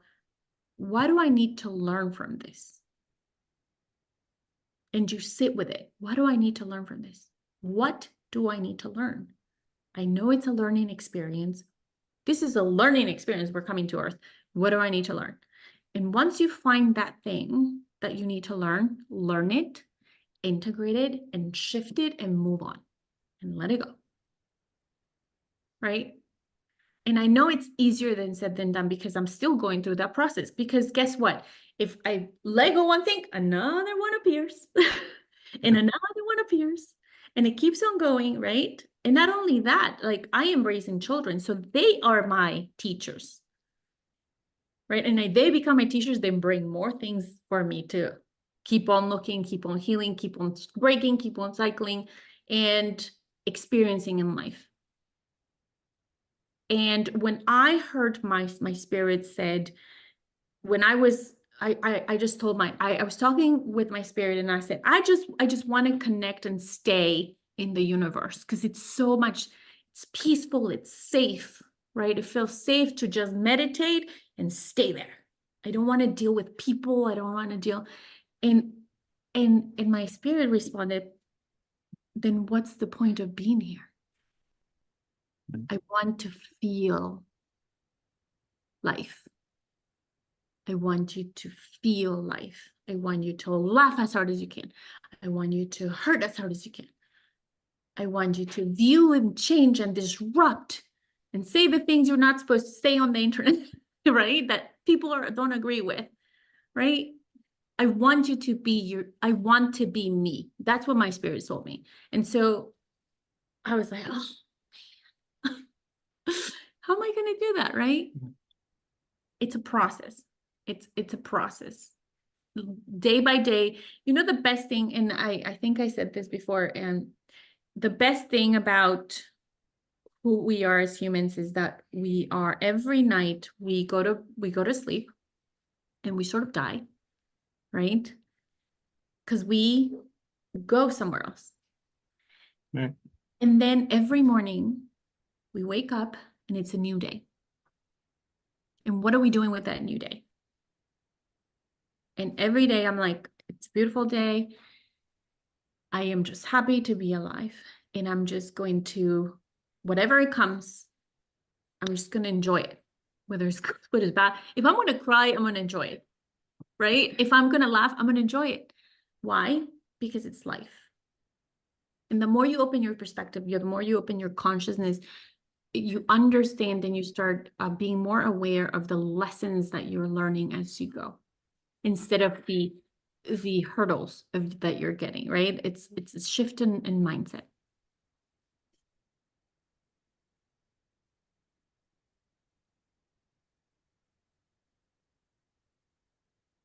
what do I need to learn from this? And you sit with it. What do I need to learn from this? What do I need to learn? I know it's a learning experience. This is a learning experience. We're coming to Earth. What do I need to learn? And once you find that thing that you need to learn it, integrate it, and shift it, and move on and let it go. Right? And I know it's easier than said than done because I'm still going through that process. Because guess what? If I let go one thing, another one appears, and another one appears, and it keeps on going, right? And not only that, like, I am raising children, so they are my teachers, right? And they become my teachers, they bring more things for me to keep on looking, keep on healing, keep on breaking, keep on cycling, and experiencing in life. And when I heard my spirit said, when I just told I was talking with my spirit, and I said, I just want to connect and stay in the universe because it's so much, it's peaceful, it's safe, right? It feels safe to just meditate and stay there. I don't want to deal with people. I don't want to deal. And my spirit responded, then what's the point of being here? I want to feel life. I want you to feel life. I want you to laugh as hard as you can. I want you to hurt as hard as you can. I want you to view and change and disrupt and say the things you're not supposed to say on the internet, right? That people don't agree with, right? I want you to be I want to be me. That's what my spirit told me. And so I was like, oh, how am I going to do that, right? It's a process. It's a process. Day by day, you know, the best thing, and I think I said this before, and the best thing about who we are as humans is that we are, every night we go to sleep, and we sort of die, right? Because we go somewhere else. Right. And then every morning we wake up and it's a new day. And what are we doing with that new day? And every day I'm like, it's a beautiful day. I am just happy to be alive. And I'm just going to, whatever it comes, I'm just going to enjoy it. Whether it's good, whether it's bad. If I'm going to cry, I'm going to enjoy it. Right? If I'm going to laugh, I'm going to enjoy it. Why? Because it's life. And the more you open your perspective, the more you open your consciousness, you understand and you start being more aware of the lessons that you're learning as you go, instead of the hurdles that you're getting, right? It's a shift in mindset.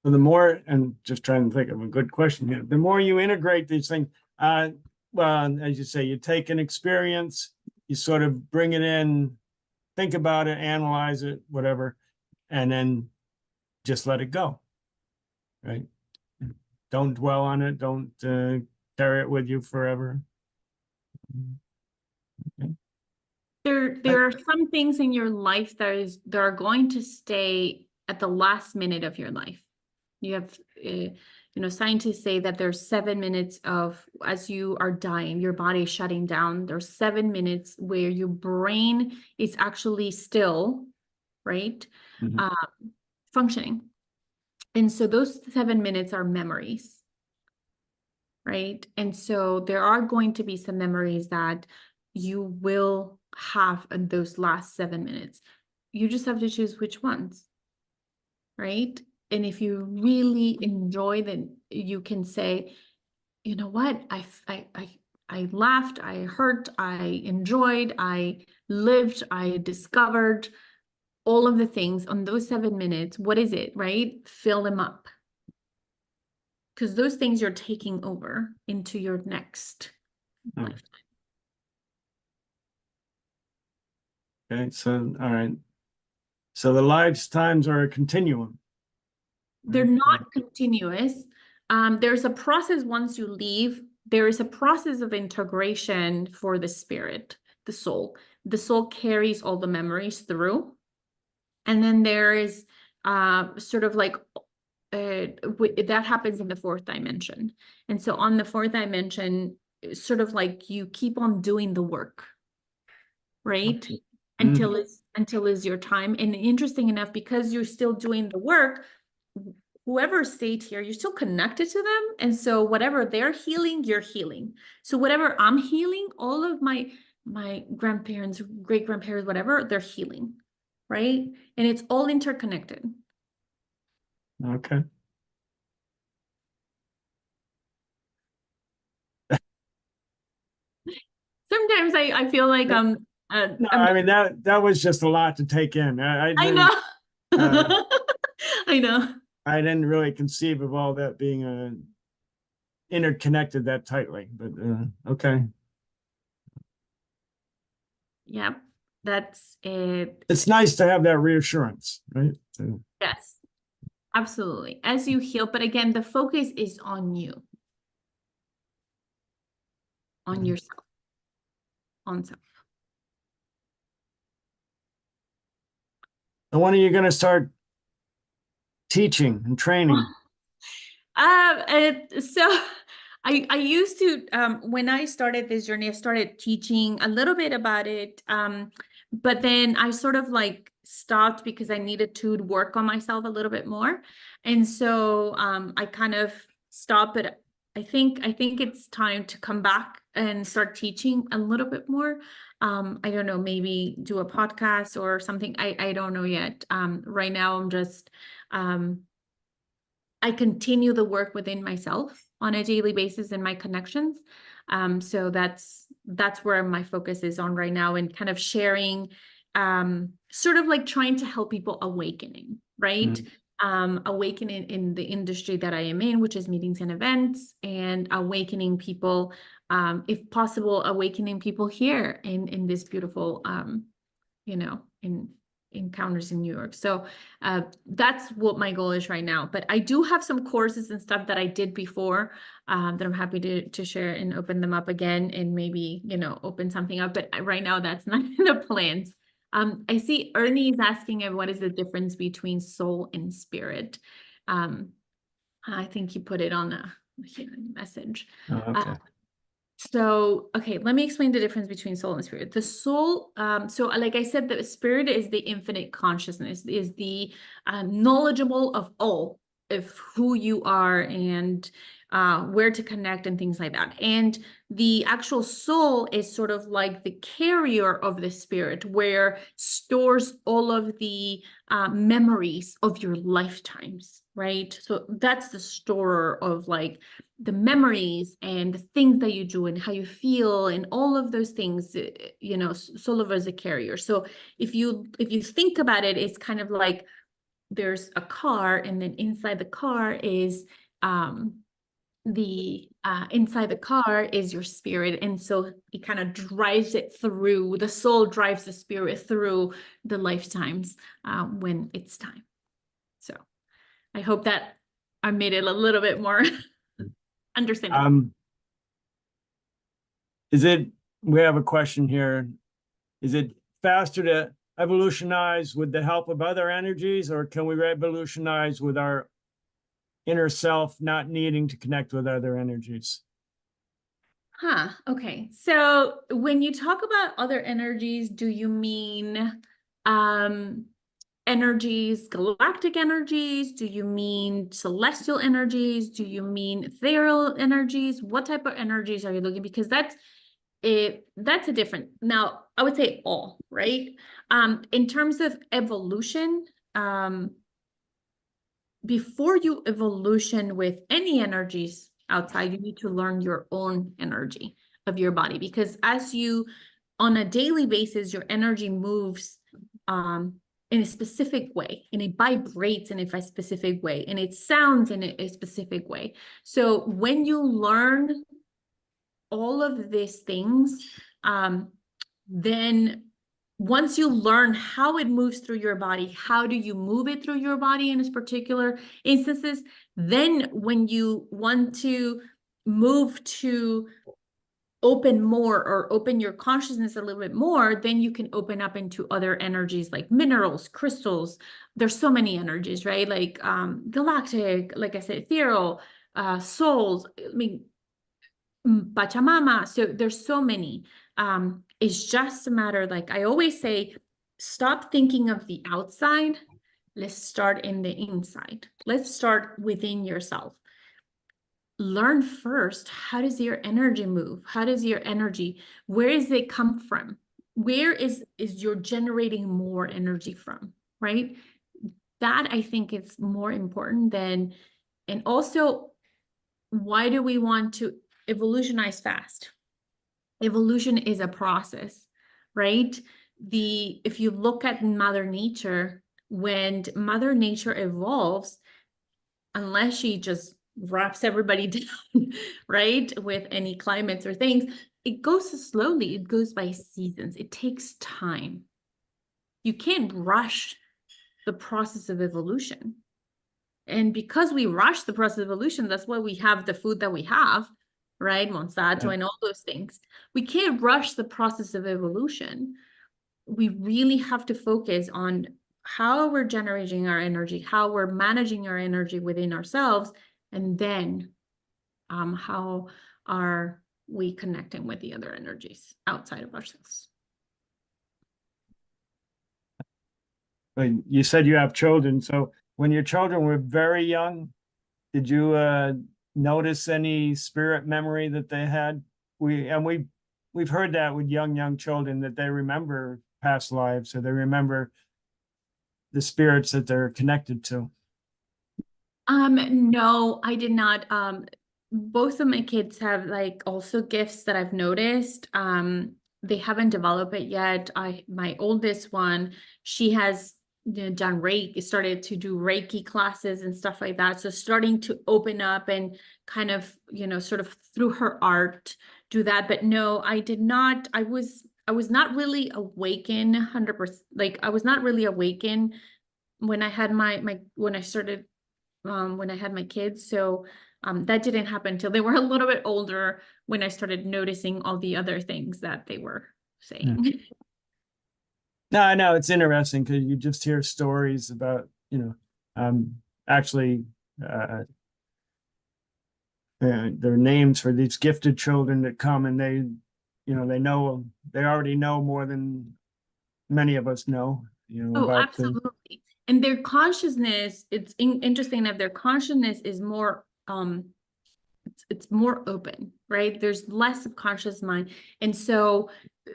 The more, and just trying to think of a good question here, the more you integrate these things, well, as you say, you take an experience, you sort of bring it in, think about it, analyze it, whatever, and then just let it go, right? Don't dwell on it. Don't carry it with you forever. Okay. There are some things in your life that are going to stay at the last minute of your life. You have, scientists say that there's 7 minutes of, as you are dying, your body is shutting down. There's 7 minutes where your brain is actually still, right? Functioning. And so those 7 minutes are memories, right? And so there are going to be some memories that you will have in those last 7 minutes. You just have to choose which ones, right? And if you really enjoy them, you can say, you know what, I laughed, I hurt, I enjoyed, I lived, I discovered all of the things on those 7 minutes. What is it, right? Fill them up. Because those things you're taking over into your next lifetime. Okay, so, all right. So the lifetimes are a continuum. They're not continuous. There's a process once you leave. There is a process of integration for the spirit, the soul. The soul carries all the memories through. And then there is sort of like that happens in the 4th dimension. And so on the 4th dimension, sort of like you keep on doing the work, right? Until it's your time. And interesting enough, because you're still doing the work, whoever stayed here, you're still connected to them. And so whatever they're healing, you're healing. So whatever I'm healing, all of my grandparents, great grandparents, whatever, they're healing, right? And it's all interconnected. Okay. Sometimes I feel like no, I mean that was just a lot to take in. I know. I know. I didn't really conceive of all that being interconnected that tightly, but okay. Yeah, that's it. It's nice to have that reassurance, right? So, yes, absolutely. As you heal, but again, the focus is on you, on yourself, on self. and when are you going to start teaching and training? So I used to, when I started this journey, I started teaching a little bit about it. But then I sort of like stopped because I needed to work on myself a little bit more. And so I kind of stopped, but I think it's time to come back and start teaching a little bit more. I don't know, maybe do a podcast or something. I don't know yet. Right now I'm just I continue the work within myself on a daily basis in my connections. So that's where my focus is on right now, and kind of sharing, sort of like trying to help people awakening, right? Awakening in the industry that I am in, which is meetings and events, and awakening people, if possible, awakening people here in this beautiful, in encounters in New York. So that's what my goal is right now. But I do have some courses and stuff that I did before that I'm happy to share and open them up again and maybe, open something up. But right now that's not in the plans. I see Ernie is asking what is the difference between soul and spirit. I think he put it on a message. Oh, okay. Okay, let me explain the difference between soul and spirit. The soul, so like I said, the spirit is the infinite consciousness, is the knowledgeable of all of who you are and where to connect and things like that. And the actual soul is sort of like the carrier of the spirit, where stores all of the memories of your lifetimes, right? So that's the storer of like the memories and the things that you do and how you feel and all of those things, soul of as a carrier. So if you think about it, it's kind of like there's a car, and then inside the car is inside the car is your spirit, and so it kind of drives it through. The soul drives the spirit through the lifetimes when it's time. So I hope that I made it a little bit more understandable. We have a question here. Is it faster to evolutionize with the help of other energies, or can we revolutionize with our inner self not needing to connect with other energies? Okay. So when you talk about other energies, do you mean energies, galactic energies? Do you mean celestial energies? Do you mean ethereal energies? What type of energies are you looking? Because that's a different. Now, I would say all, right? In terms of evolution, before you evolution with any energies outside, you need to learn your own energy of your body, because as you, on a daily basis, your energy moves in a specific way, and it vibrates in a specific way, and it sounds in a specific way. So when you learn all of these things, then once you learn how it moves through your body, how do you move it through your body in this particular instances, then when you want to move to open more or open your consciousness a little bit more, then you can open up into other energies like minerals, crystals. There's so many energies, right? Like galactic, like I said, ethereal, souls, I mean, Pachamama. So there's so many. It's just a matter, like I always say, stop thinking of the outside. Let's start in the inside. Let's start within yourself. Learn first, how does your energy move? How does your energy, where does it come from? Where is you're generating more energy from, right? That I think is more important than, and also, why do we want to evolutionize fast? Evolution is a process, right? If you look at Mother Nature, when Mother Nature evolves, unless she just wraps everybody down, right, with any climates or things, it goes slowly. It goes by seasons. It takes time. You can't rush the process of evolution. And because we rush the process of evolution, that's why we have the food that we have, right? Monsanto and all those things. We can't rush the process of evolution. We really have to focus on how we're generating our energy, how we're managing our energy within ourselves, and then how are we connecting with the other energies outside of ourselves. You said you have children, so when your children were very young, did you notice any spirit memory that they had? We've heard that with young children, that they remember past lives, or they remember the spirits that they're connected to. No, I did not. Both of my kids have like also gifts that I've noticed. They haven't developed it yet. My oldest one, she has done Reiki, started to do Reiki classes and stuff like that. So starting to open up and kind of, sort of through her art do that. But no, I did not. I was I was not really awakened 100%. Like I was not really awakened when I had when I started when I had my kids. So that didn't happen until they were a little bit older, when I started noticing all the other things that they were saying. No, I know it's interesting because you just hear stories about, actually their names for these gifted children that come, and they already know more than many of us know, Oh, about things. absolutely. And their consciousness, it's interesting that their consciousness is more it's more open, right? There's less subconscious mind. And so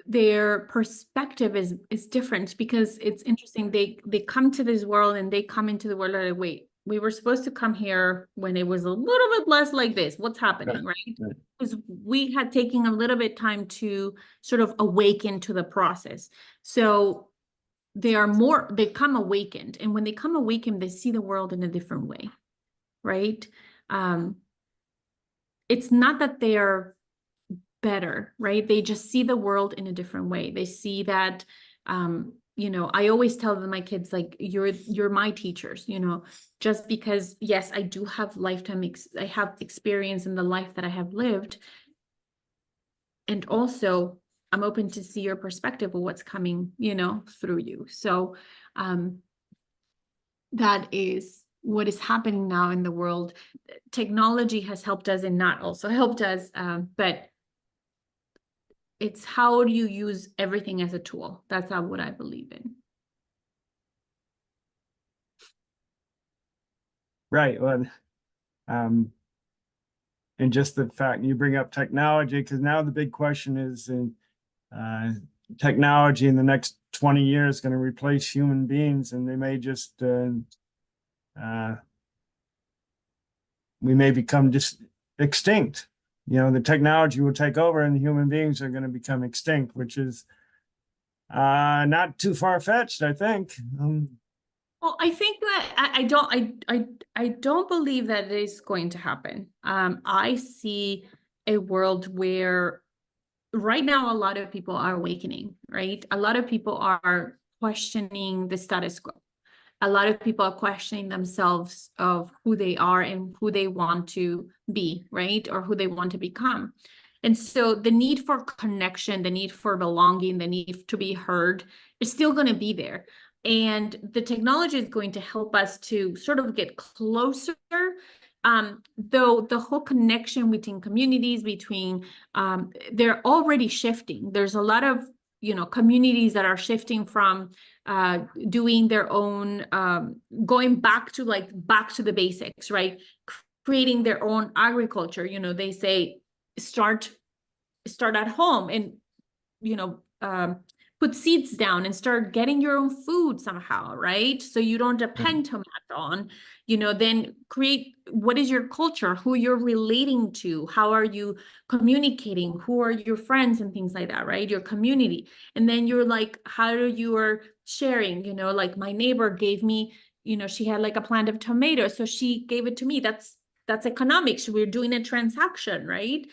their perspective is different, because it's interesting. They come to this world, and they come into the world like, wait, we were supposed to come here when it was a little bit less like this. What's happening, right? Right. Because we had taken a little bit time to sort of awaken to the process. So they come awakened. And when they come awakened, they see the world in a different way, right? It's not that they are better, right? They just see the world in a different way. They see that, I always tell my kids, like, you're my teachers, just because, yes, I do have I have experience in the life that I have lived. And also I'm open to see your perspective of what's coming, through you. So, that is what is happening now in the world. Technology has helped us and not also helped us, but it's how do you use everything as a tool? That's what I believe in. Right. Well, and just the fact you bring up technology, because now the big question is, technology in the next 20 years is going to replace human beings, and they may just we may become just extinct. The technology will take over, and the human beings are going to become extinct, which is not too far-fetched, I think. Well, I think that I don't believe that it is going to happen. I see a world where right now a lot of people are awakening, right? A lot of people are questioning the status quo. A lot of people are questioning themselves of who they are and who they want to be, right? Or who they want to become. And so the need for connection, the need for belonging, the need to be heard is still going to be there. And the technology is going to help us to sort of get closer. Though the whole connection between communities, they're already shifting. There's a lot of communities that are shifting from doing their own, going back to the basics, right? Creating their own agriculture. They say start at home and put seeds down and start getting your own food somehow, right? So you don't depend too much on, then create what is your culture, who you're relating to, how are you communicating, who are your friends and things like that, right? Your community. And then you're like, how you are sharing, like my neighbor gave me, she had like a plant of tomatoes, so she gave it to me. That's economics. We're doing a transaction, right?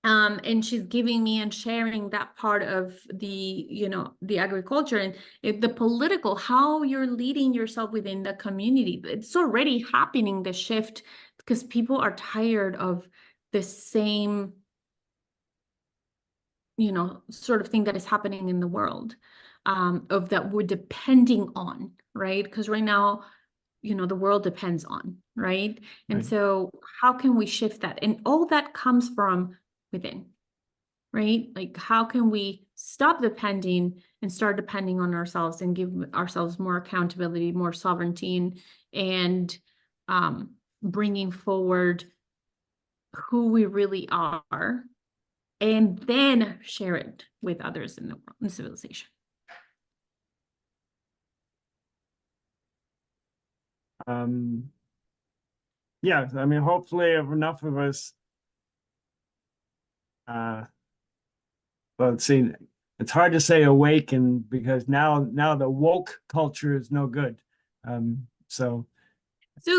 And she's giving me and sharing that part of the agriculture and the political, how you're leading yourself within the community. It's already happening, the shift, because people are tired of the same, sort of thing that is happening in the world, of that we're depending on, right? Because right now, the world depends on, right? And so how can we shift that? And all that comes from within, right? Like, how can we stop depending and start depending on ourselves and give ourselves more accountability, more sovereignty, and bringing forward who we really are, and then share it with others in the world, in civilization. Yeah, I mean, hopefully enough of us well, see, it's hard to say awaken, because now the woke culture is no good. So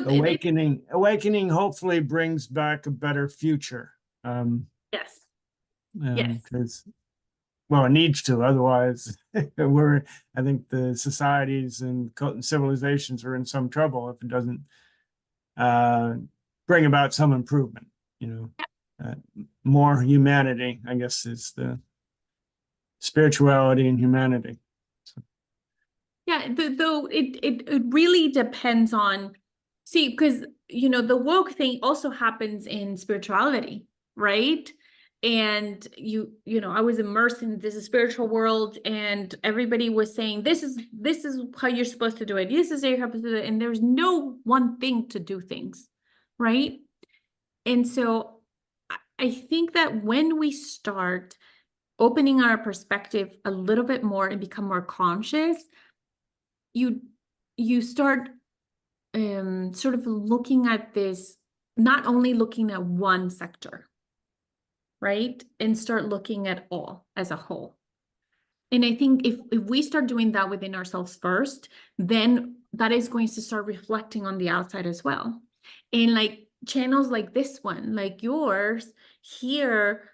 awakening hopefully brings back a better future. Yes. Yes. well, it needs to, otherwise I think the societies and civilizations are in some trouble if it doesn't bring about some improvement, more humanity, I guess, is the spirituality and humanity. So. Yeah, though it really depends on, see, because the woke thing also happens in spirituality, right? And I was immersed in this spiritual world, and everybody was saying this is how you're supposed to do it. This is how you're supposed to do it, and there's no one thing to do things, right? And so I think that when we start opening our perspective a little bit more and become more conscious, you start sort of looking at this, not only looking at one sector, right? And start looking at all as a whole. And I think if we start doing that within ourselves first, then that is going to start reflecting on the outside as well. And like channels like this one, like yours here,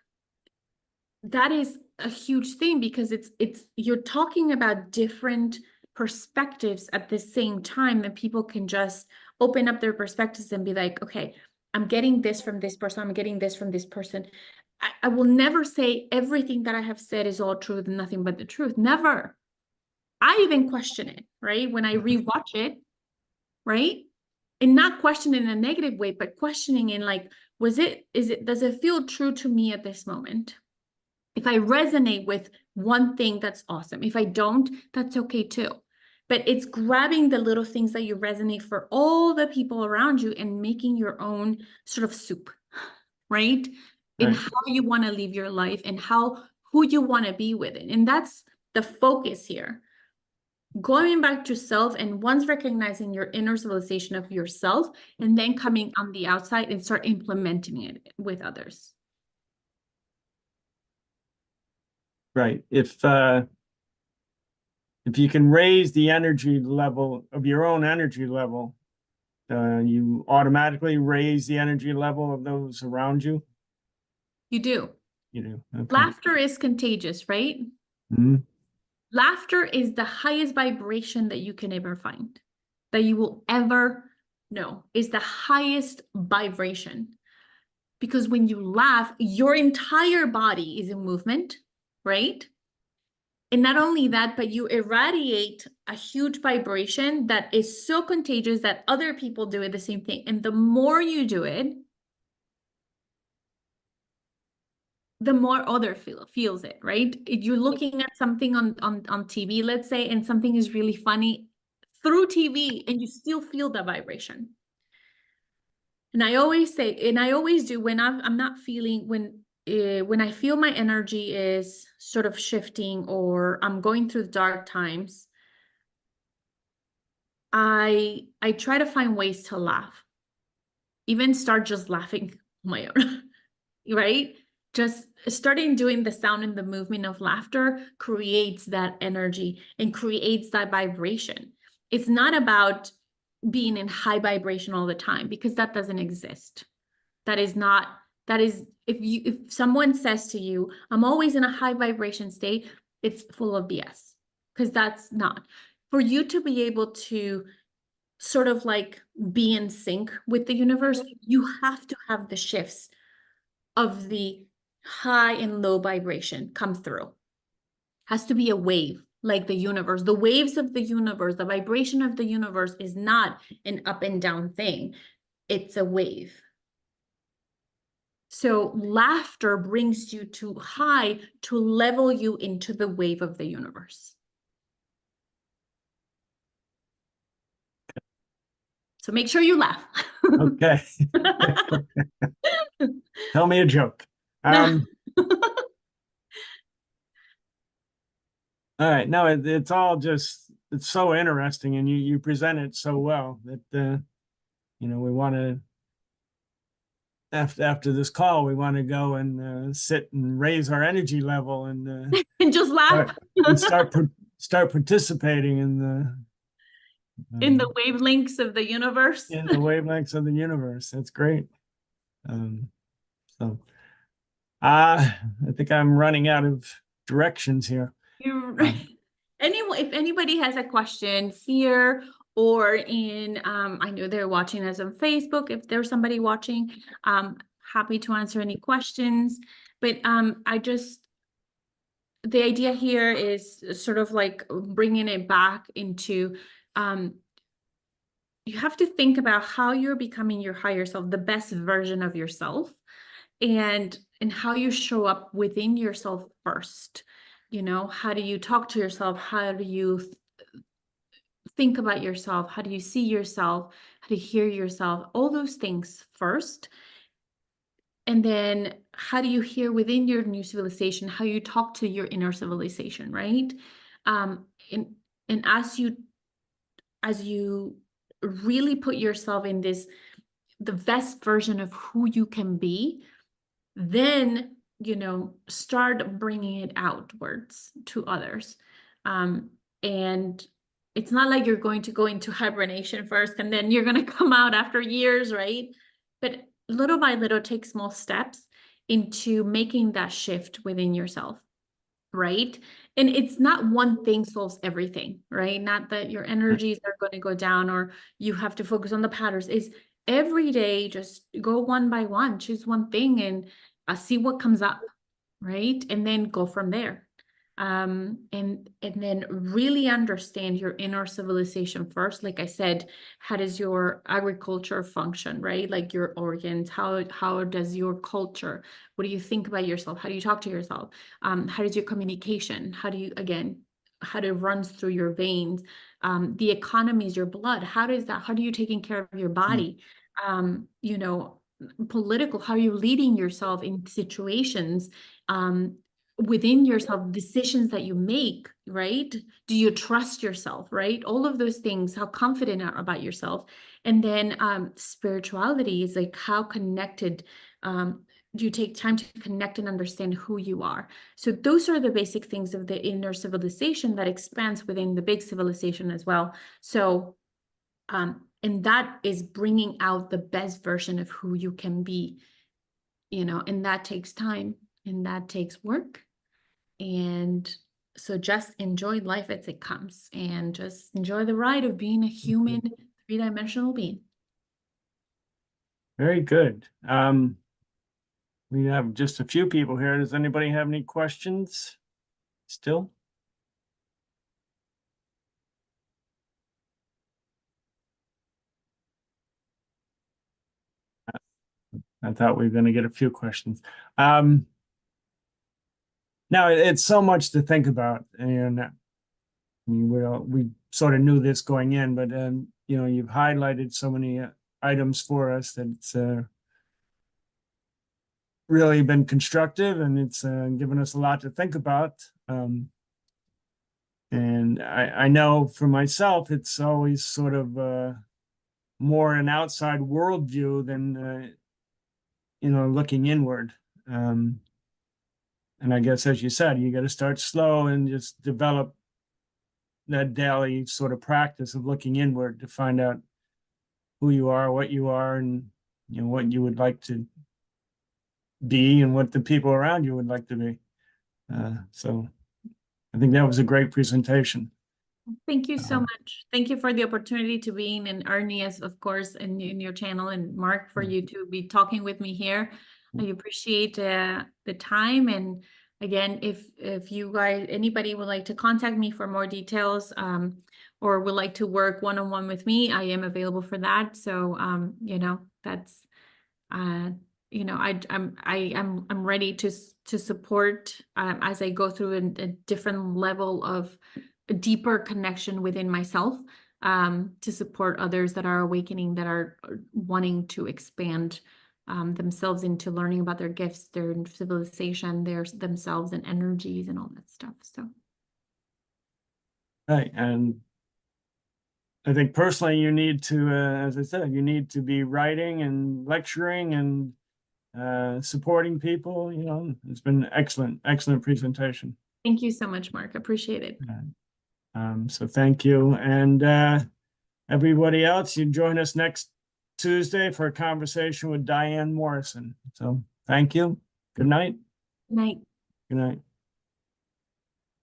that is a huge thing, because it's you're talking about different perspectives at the same time, that people can just open up their perspectives and be like, okay, I'm getting this from this person, I'm getting this from this person. I will never say everything that I have said is all truth and nothing but the truth. Never. I even question it, right? When I rewatch it, right? And not question in a negative way, but questioning in like, does it feel true to me at this moment? If I resonate with one thing, that's awesome. If I don't, that's okay too. But it's grabbing the little things that you resonate for all the people around you and making your own sort of soup, right? In how you want to live your life and who you want to be with it. And that's the focus here. Going back to self, and once recognizing your inner civilization of yourself, and then coming on the outside and start implementing it with others. Right. If you can raise the energy level of your own energy level, you automatically raise the energy level of those around you. You do. You do. Okay. Laughter is contagious, right? Mm-hmm. Laughter is the highest vibration that you can ever find, that you will ever know, is the highest vibration. Because when you laugh, your entire body is in movement, right? And not only that, but you irradiate a huge vibration that is so contagious that other people do it the same thing. And the more you do it, the more other feels it, right? If you're looking at something on TV, let's say, and something is really funny through TV, and you still feel the vibration. And I always say, and I always do, when I'm not feeling, when I feel my energy is sort of shifting, or I'm going through dark times, I try to find ways to laugh, even start just laughing on my own, right? Just starting doing the sound and the movement of laughter creates that energy and creates that vibration. It's not about being in high vibration all the time, because that doesn't exist. That is, if someone says to you, I'm always in a high vibration state, it's full of BS, because that's not. For you to be able to sort of like be in sync with the universe, you have to have the shifts of the high and low vibration come through. Has to be a wave, like the universe. The waves of the universe, the vibration of the universe is not an up and down thing. It's a wave. So laughter brings you to high to level you into the wave of the universe. So make sure you laugh. Okay. Tell me a joke. All right. No, it's all just, it's so interesting, and you present it so well that we want to, after this call, we want to go and sit and raise our energy level and and just laugh start participating in the wavelengths of the universe. In the wavelengths of the universe. That's great. So I think I'm running out of directions here. You're right. Anyway, if anybody has a question here or in, I know they're watching us on Facebook. If there's somebody watching, happy to answer any questions. But the idea here is sort of like bringing it back into, you have to think about how you're becoming your higher self, the best version of yourself, and how you show up within yourself first. You know, how do you talk to yourself? How do you think about yourself? How do you see yourself? How do you hear yourself? All those things first. And then how do you hear within your new civilization, how you talk to your inner civilization, right? And as you really put yourself in the best version of who you can be, then, you know, start bringing it outwards to others. And it's not like you're going to go into hibernation first and then you're going to come out after years, right? But little by little, take small steps into making that shift within yourself, right? And it's not one thing solves everything, right? Not that your energies are going to go down or you have to focus on the patterns. It's every day, just go one by one, choose one thing and see what comes up, right? And then go from there. And then really understand your inner civilization first. Like I said, how does your agriculture function, right? Like your organs, how does your culture, what do you think about yourself? How do you talk to yourself? How does your communication? How it runs through your veins? The economy is your blood. How are you taking care of your body? You know, political, how are you leading yourself in situations? Within yourself, decisions that you make, right? Do you trust yourself, right? All of those things, how confident about yourself. And then spirituality is like how connected, do you take time to connect and understand who you are? So those are the basic things of the inner civilization that expands within the big civilization as well. So, and that is bringing out the best version of who you can be, you know, and that takes time. And that takes work. And so just enjoy life as it comes and just enjoy the ride of being a human, three-dimensional being. Very good. We have just a few people here. Does anybody have any questions still? I thought we were going to get a few questions. Now it's so much to think about, and I mean, we sort of knew this going in, but you know, you've highlighted so many items for us that it's really been constructive, and it's given us a lot to think about. And I know for myself, it's always sort of more an outside worldview than you know, looking inward. And I guess, as you said, you got to start slow and just develop that daily sort of practice of looking inward to find out who you are, what you are, and you know what you would like to be, and what the people around you would like to be. So I think that was a great presentation. Thank you so much. Thank you for the opportunity to be in, and Ernie, as of course, in your channel, and Mark, for you to be talking with me here. I appreciate the time. And again, if you guys, anybody would like to contact me for more details, or would like to work one-on-one with me, I am available for that. So, you know, that's, you know, I'm ready to support as I go through a different level of a deeper connection within myself, to support others that are awakening, that are wanting to expand themselves into learning about their gifts, their civilization, themselves and energies and all that stuff. So. Right. And I think personally, you need to, as I said, you need to be writing and lecturing and supporting people. You know, it's been excellent presentation. Thank you so much, Mark. Appreciate it. So thank you. And everybody else, you join us next Tuesday for a conversation with Diane Morrison. So thank you. Good night. Good night. Good night.